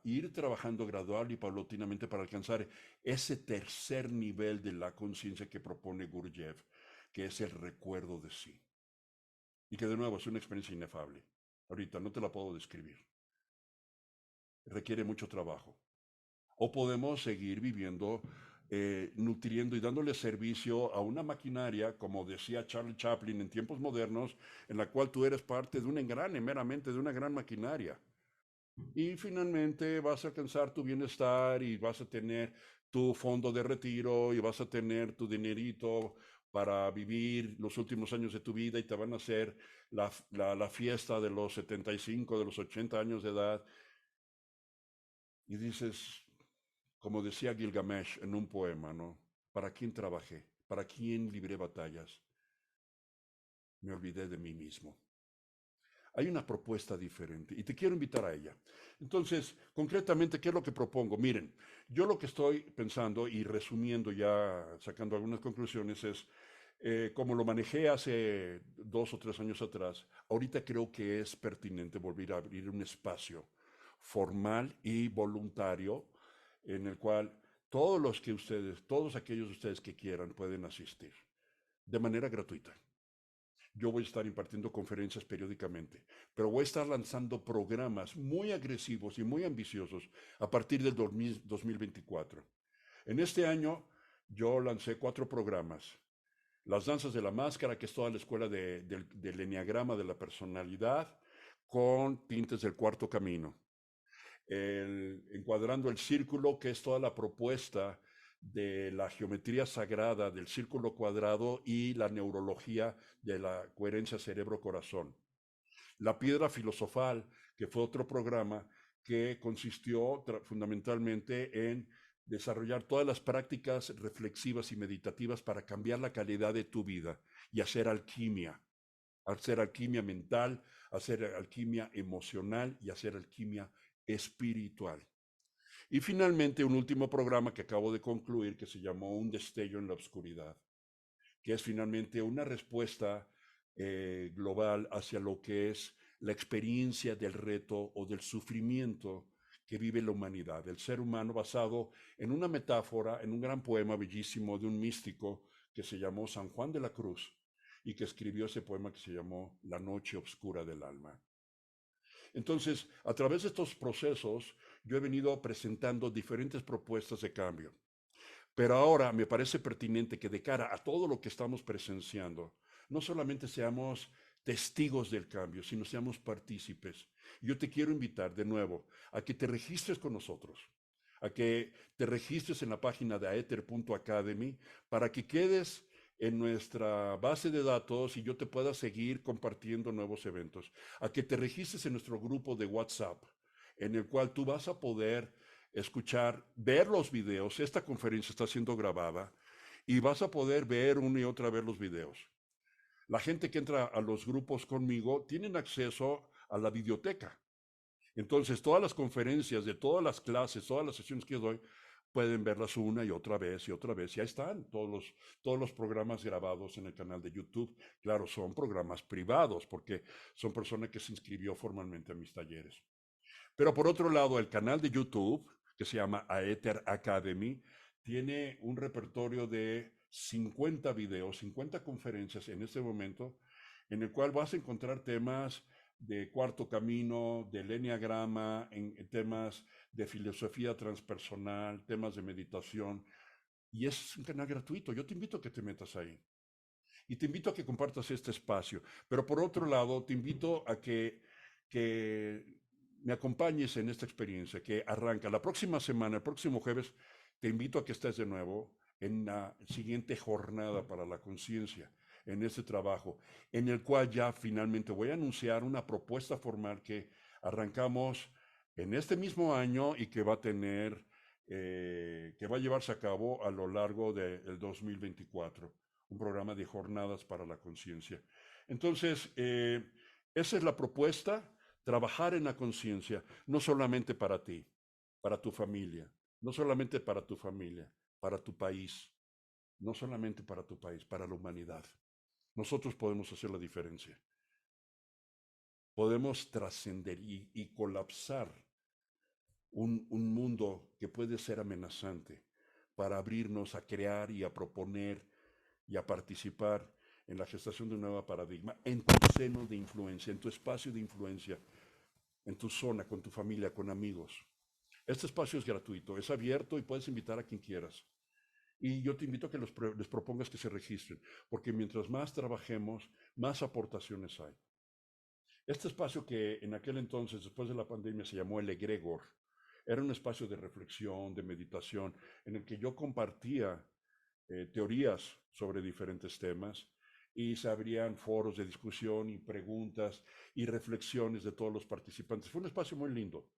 ir trabajando gradual y paulatinamente para alcanzar ese tercer nivel de la conciencia que propone Gurdjieff, que es el recuerdo de sí. Y que de nuevo es una experiencia inefable. Ahorita no te la puedo describir. Requiere mucho trabajo. O podemos seguir viviendo, nutriendo y dándole servicio a una maquinaria, como decía Charlie Chaplin en tiempos modernos, en la cual tú eres parte de un engrane, meramente de una gran maquinaria. Y finalmente vas a alcanzar tu bienestar y vas a tener tu fondo de retiro y vas a tener tu dinerito para vivir los últimos años de tu vida y te van a hacer la fiesta de los 75, de los 80 años de edad. Y dices, como decía Gilgamesh en un poema, ¿no? ¿Para quién trabajé? ¿Para quién libré batallas? Me olvidé de mí mismo. Hay una propuesta diferente y te quiero invitar a ella. Entonces, concretamente, ¿qué es lo que propongo? Miren, yo lo que estoy pensando y resumiendo ya, sacando algunas conclusiones, es como lo manejé hace 2 o 3 años atrás, ahorita creo que es pertinente volver a abrir un espacio formal y voluntario en el cual todos aquellos de ustedes que quieran pueden asistir de manera gratuita. Yo voy a estar impartiendo conferencias periódicamente, pero voy a estar lanzando programas muy agresivos y muy ambiciosos a partir del 2024. En este año yo lancé 4 programas. Las danzas de la máscara, que es toda la escuela del enneagrama de la personalidad, con tintes del cuarto camino. Encuadrando el círculo, que es toda la propuesta de la geometría sagrada del círculo cuadrado y la neurología de la coherencia cerebro-corazón. La piedra filosofal, que fue otro programa que consistió fundamentalmente en desarrollar todas las prácticas reflexivas y meditativas para cambiar la calidad de tu vida y hacer alquimia mental, hacer alquimia emocional y hacer alquimia espiritual. Y finalmente un último programa que acabo de concluir que se llamó Un destello en la oscuridad, que es finalmente una respuesta global hacia lo que es la experiencia del reto o del sufrimiento que vive la humanidad, el ser humano, basado en una metáfora, en un gran poema bellísimo de un místico que se llamó San Juan de la Cruz y que escribió ese poema que se llamó La noche oscura del alma. Entonces, a través de estos procesos, yo he venido presentando diferentes propuestas de cambio. Pero ahora me parece pertinente que de cara a todo lo que estamos presenciando, no solamente seamos testigos del cambio, sino seamos partícipes. Yo te quiero invitar de nuevo a que te registres con nosotros, a que te registres en la página de aether.academy para que quedes en nuestra base de datos y yo te pueda seguir compartiendo nuevos eventos, a que te registres en nuestro grupo de WhatsApp, en el cual tú vas a poder escuchar, ver los videos. Esta conferencia está siendo grabada y vas a poder ver una y otra vez los videos. La gente que entra a los grupos conmigo tienen acceso a la biblioteca. Entonces, todas las conferencias de todas las clases, todas las sesiones que doy, pueden verlas una y otra vez y otra vez. Ya están todos los programas grabados en el canal de YouTube. Claro, son programas privados porque son personas que se inscribió formalmente a mis talleres. Pero por otro lado, el canal de YouTube, que se llama Aether Academy, tiene un repertorio de 50 videos, 50 conferencias en este momento, en el cual vas a encontrar temas de cuarto camino, del enneagrama, en temas de filosofía transpersonal, temas de meditación. Y es un canal gratuito. Yo te invito a que te metas ahí. Y te invito a que compartas este espacio. Pero por otro lado, te invito a que me acompañes en esta experiencia que arranca la próxima semana, el próximo jueves. Te invito a que estés de nuevo en la siguiente jornada para la conciencia, en este trabajo, en el cual ya finalmente voy a anunciar una propuesta formal que arrancamos en este mismo año y que va a tener que va a llevarse a cabo a lo largo del 2024, un programa de jornadas para la conciencia. Entonces, esa es la propuesta, trabajar en la conciencia, no solamente para ti, para tu familia, no solamente para tu familia, para tu país, no solamente para tu país, para la humanidad. Nosotros podemos hacer la diferencia. Podemos trascender y colapsar un mundo que puede ser amenazante para abrirnos a crear y a proponer y a participar en la gestación de un nuevo paradigma en tu seno de influencia, en tu espacio de influencia, en tu zona, con tu familia, con amigos. Este espacio es gratuito, es abierto y puedes invitar a quien quieras. Y yo te invito a que les propongas que se registren, porque mientras más trabajemos, más aportaciones hay. Este espacio que en aquel entonces, después de la pandemia, se llamó el egregor, era un espacio de reflexión, de meditación, en el que yo compartía teorías sobre diferentes temas y se abrían foros de discusión y preguntas y reflexiones de todos los participantes. Fue un espacio muy lindo,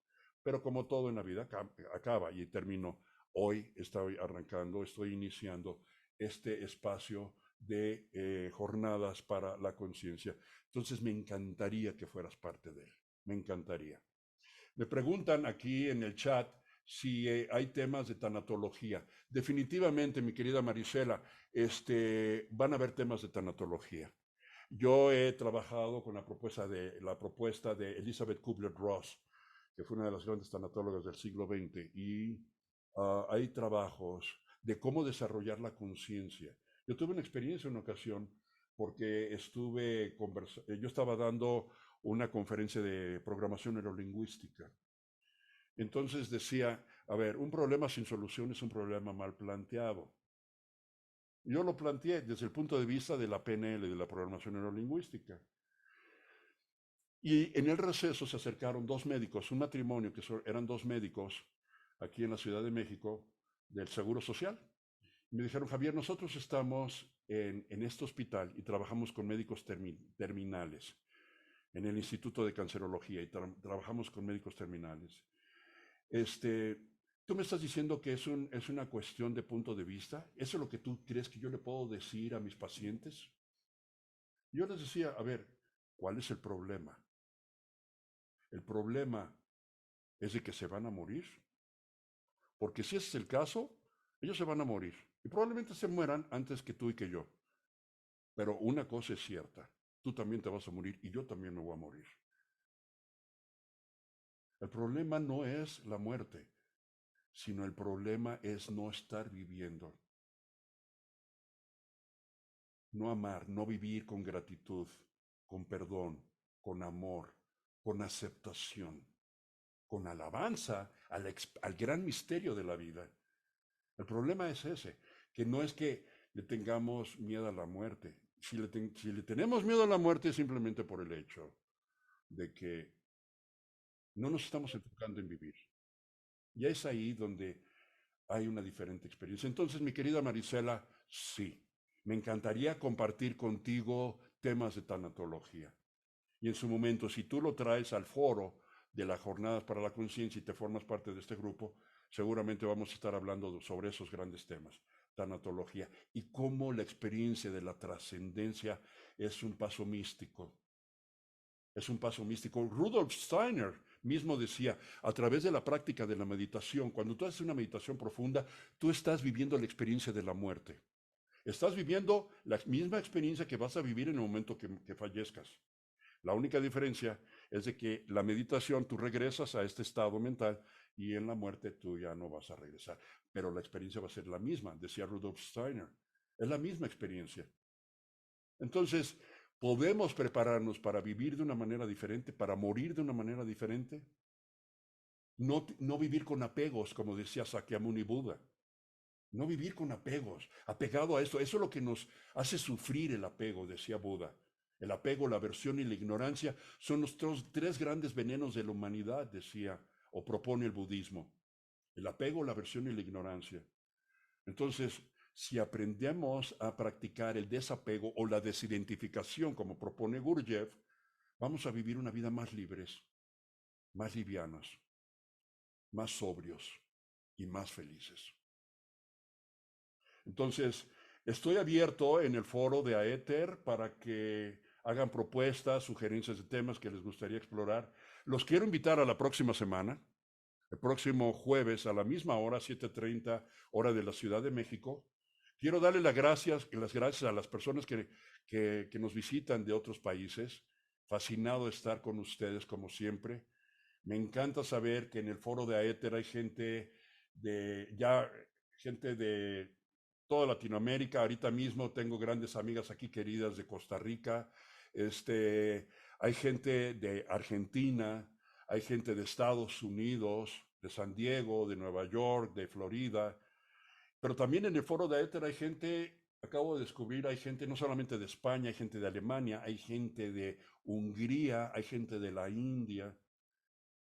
pero como todo en la vida acaba y terminó. Hoy estoy arrancando, estoy iniciando este espacio de jornadas para la conciencia. Entonces me encantaría que fueras parte de él, me encantaría. Me preguntan aquí en el chat si hay temas de tanatología. Definitivamente, mi querida Marisela, van a haber temas de tanatología. Yo he trabajado con la propuesta de Elizabeth Kubler-Ross, que fue una de las grandes tanatólogas del siglo XX, y hay trabajos de cómo desarrollar la conciencia. Yo tuve una experiencia en una ocasión porque yo estaba dando una conferencia de programación neurolingüística. Entonces decía, a ver, un problema sin solución es un problema mal planteado. Yo lo planteé desde el punto de vista de la PNL, de la programación neurolingüística. Y en el receso se acercaron dos médicos, un matrimonio eran dos médicos aquí en la Ciudad de México del Seguro Social. Y me dijeron, Javier, nosotros estamos en este hospital y trabajamos con médicos terminales en el Instituto de Cancerología y trabajamos con médicos terminales. Este, Tú me estás diciendo que es una cuestión de punto de vista. ¿Eso es lo que tú crees que yo le puedo decir a mis pacientes? Yo les decía, a ver, ¿cuál es el problema? El problema es de que se van a morir. Porque si ese es el caso, ellos se van a morir. Y probablemente se mueran antes que tú y que yo. Pero una cosa es cierta, tú también te vas a morir y yo también me voy a morir. El problema no es la muerte, sino el problema es no estar viviendo. No amar, no vivir con gratitud, con perdón, con amor, con aceptación, con alabanza al gran misterio de la vida. El problema es ese, que no es que le tengamos miedo a la muerte. Si le tenemos miedo a la muerte es simplemente por el hecho de que no nos estamos enfocando en vivir. Y es ahí donde hay una diferente experiencia. Entonces, mi querida Marisela, sí, me encantaría compartir contigo temas de tanatología. Y en su momento, si tú lo traes al foro de las Jornadas para la Conciencia y te formas parte de este grupo, seguramente vamos a estar hablando sobre esos grandes temas, tanatología, y cómo la experiencia de la trascendencia es un paso místico. Es un paso místico. Rudolf Steiner mismo decía, a través de la práctica de la meditación, cuando tú haces una meditación profunda, tú estás viviendo la experiencia de la muerte. Estás viviendo la misma experiencia que vas a vivir en el momento que fallezcas. La única diferencia es de que la meditación tú regresas a este estado mental y en la muerte tú ya no vas a regresar. Pero la experiencia va a ser la misma, decía Rudolf Steiner. Es la misma experiencia. Entonces, ¿podemos prepararnos para vivir de una manera diferente, para morir de una manera diferente? No vivir con apegos, como decía Sakyamuni Buda. No vivir con apegos, apegado a esto. Eso es lo que nos hace sufrir el apego, decía Buda. El apego, la aversión y la ignorancia son los tres grandes venenos de la humanidad, decía o propone el budismo. El apego, la aversión y la ignorancia. Entonces, si aprendemos a practicar el desapego o la desidentificación, como propone Gurdjieff, vamos a vivir una vida más libres, más livianos, más sobrios, y más felices. Entonces, estoy abierto en el foro de Aether para que hagan propuestas, sugerencias de temas que les gustaría explorar. Los quiero invitar a la próxima semana, el próximo jueves a la misma hora, 7:30 hora de la Ciudad de México. Quiero darle las gracias a las personas que nos visitan de otros países. Fascinado de estar con ustedes como siempre. Me encanta saber que en el foro de Aether hay ya gente de toda Latinoamérica. Ahorita mismo tengo grandes amigas aquí queridas de Costa Rica. Hay gente de Argentina, hay gente de Estados Unidos, de San Diego, de Nueva York, de Florida. Pero también en el foro de Aether hay gente, acabo de descubrir, hay gente no solamente de España, hay gente de Alemania, hay gente de Hungría, hay gente de la India.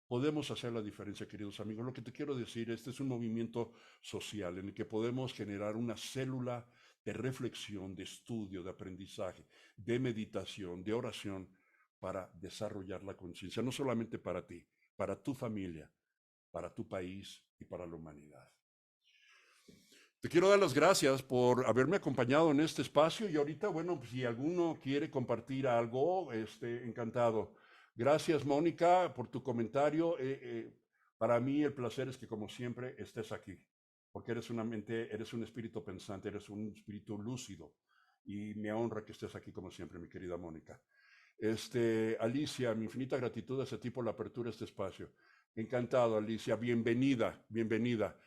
Podemos hacer la diferencia, queridos amigos. Lo que te quiero decir, este es un movimiento social en el que podemos generar una célula de reflexión, de estudio, de aprendizaje, de meditación, de oración, para desarrollar la conciencia, no solamente para ti, para tu familia, para tu país y para la humanidad. Te quiero dar las gracias por haberme acompañado en este espacio y ahorita, bueno, pues, si alguno quiere compartir algo, encantado. Gracias, Mónica, por tu comentario. Para mí el placer es que, como siempre, estés aquí, porque eres una mente, eres un espíritu pensante, eres un espíritu lúcido y me honra que estés aquí, como siempre, mi querida Mónica. Alicia, mi infinita gratitud hacia ti por la apertura de este espacio. Encantado, Alicia. Bienvenida, bienvenida.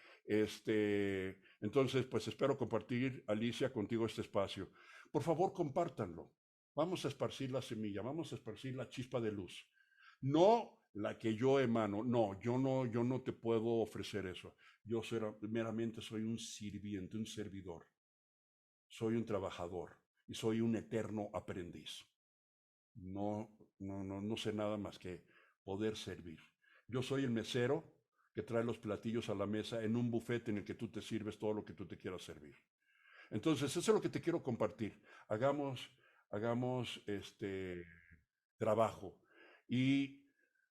Entonces, pues espero compartir, Alicia, contigo este espacio. Por favor, compártanlo. Vamos a esparcir la semilla, vamos a esparcir la chispa de luz. No la que yo emano, no, yo no te puedo ofrecer eso. Meramente soy un sirviente, un servidor. Soy un trabajador y soy un eterno aprendiz. No sé nada más que poder servir. Yo soy el mesero que trae los platillos a la mesa en un buffet en el que tú te sirves todo lo que tú te quieras servir. Entonces, eso es lo que te quiero compartir. Hagamos este trabajo. Y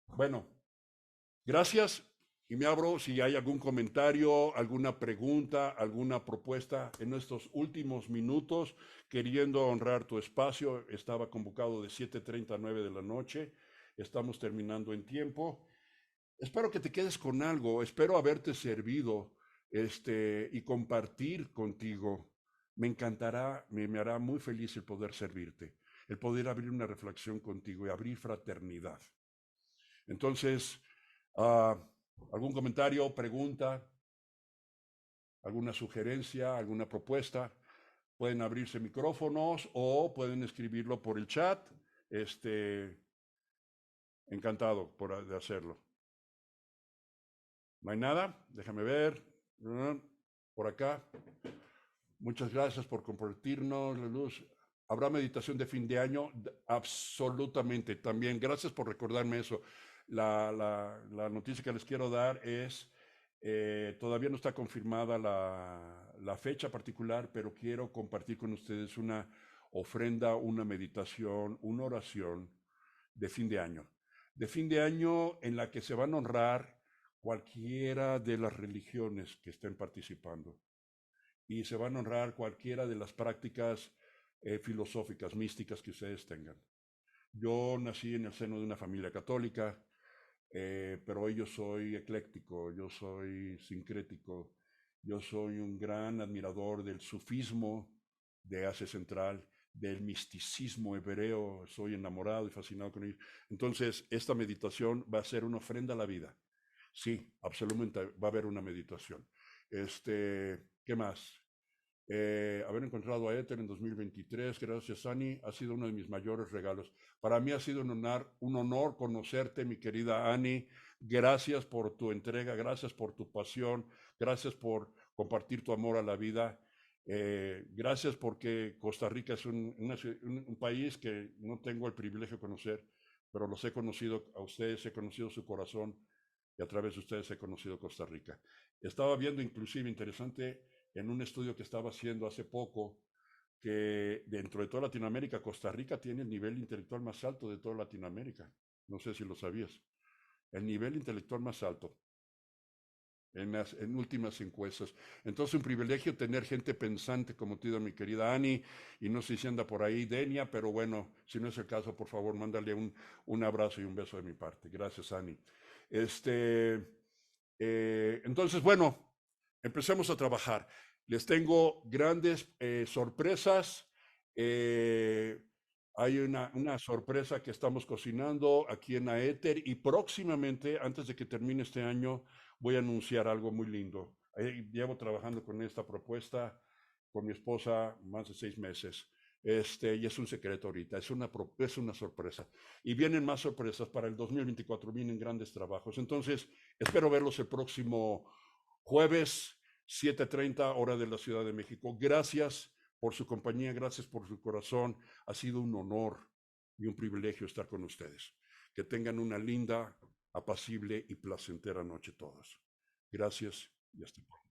bueno, gracias y me abro si hay algún comentario, alguna pregunta, alguna propuesta en estos últimos minutos, queriendo honrar tu espacio. Estaba convocado de 7:30 a 9 de la noche. Estamos terminando en tiempo. Espero que te quedes con algo, espero haberte servido y compartir contigo. Me encantará, me hará muy feliz el poder servirte, el poder abrir una reflexión contigo y abrir fraternidad. Entonces, uh, ¿algún comentario, pregunta, alguna sugerencia, alguna propuesta? Pueden abrirse micrófonos o pueden escribirlo por el chat. Encantado de hacerlo. ¿No hay nada? Déjame ver. Por acá. Muchas gracias por compartirnos la luz. ¿Habrá meditación de fin de año? Absolutamente. También, gracias por recordarme eso. La noticia que les quiero dar es, todavía no está confirmada la fecha particular, pero quiero compartir con ustedes una ofrenda, una meditación, una oración de fin de año. De fin de año en la que se van a honrar cualquiera de las religiones que estén participando y se van a honrar cualquiera de las prácticas filosóficas, místicas que ustedes tengan. Yo nací en el seno de una familia católica, pero hoy yo soy ecléctico, yo soy sincrético, yo soy un gran admirador del sufismo de Asia Central, del misticismo hebreo, soy enamorado y fascinado con ello. Entonces, esta meditación va a ser una ofrenda a la vida. Sí, absolutamente va a haber una meditación. ¿Qué más? Haber encontrado a Ether en 2023, gracias Ani, ha sido uno de mis mayores regalos. Para mí ha sido un honor conocerte, mi querida Ani. Gracias por tu entrega, gracias por tu pasión, gracias por compartir tu amor a la vida. Gracias porque Costa Rica es un país que no tengo el privilegio de conocer, pero los he conocido a ustedes, he conocido su corazón y a través de ustedes he conocido Costa Rica. Estaba viendo inclusive interesante en un estudio que estaba haciendo hace poco, que dentro de toda Latinoamérica, Costa Rica tiene el nivel intelectual más alto de toda Latinoamérica. No sé si lo sabías. El nivel intelectual más alto. en últimas encuestas. Entonces, un privilegio tener gente pensante como tú, mi querida Ani, y no sé si anda por ahí Denia, pero bueno, si no es el caso, por favor, mándale un abrazo y un beso de mi parte. Gracias, Ani. Este, entonces, bueno, empecemos a trabajar. Les tengo grandes sorpresas. Eh, Hay una sorpresa que estamos cocinando aquí en Aether y próximamente, antes de que termine este año, voy a anunciar algo muy lindo. Llevo trabajando con esta propuesta con mi esposa más de 6 meses. Y es un secreto ahorita, es una sorpresa. Y vienen más sorpresas para el 2024, vienen grandes trabajos. Entonces, espero verlos el próximo jueves, 7:30 hora de la Ciudad de México. Gracias por su compañía, gracias por su corazón. Ha sido un honor y un privilegio estar con ustedes. Que tengan una linda, apacible y placentera noche todos. Gracias y hasta pronto.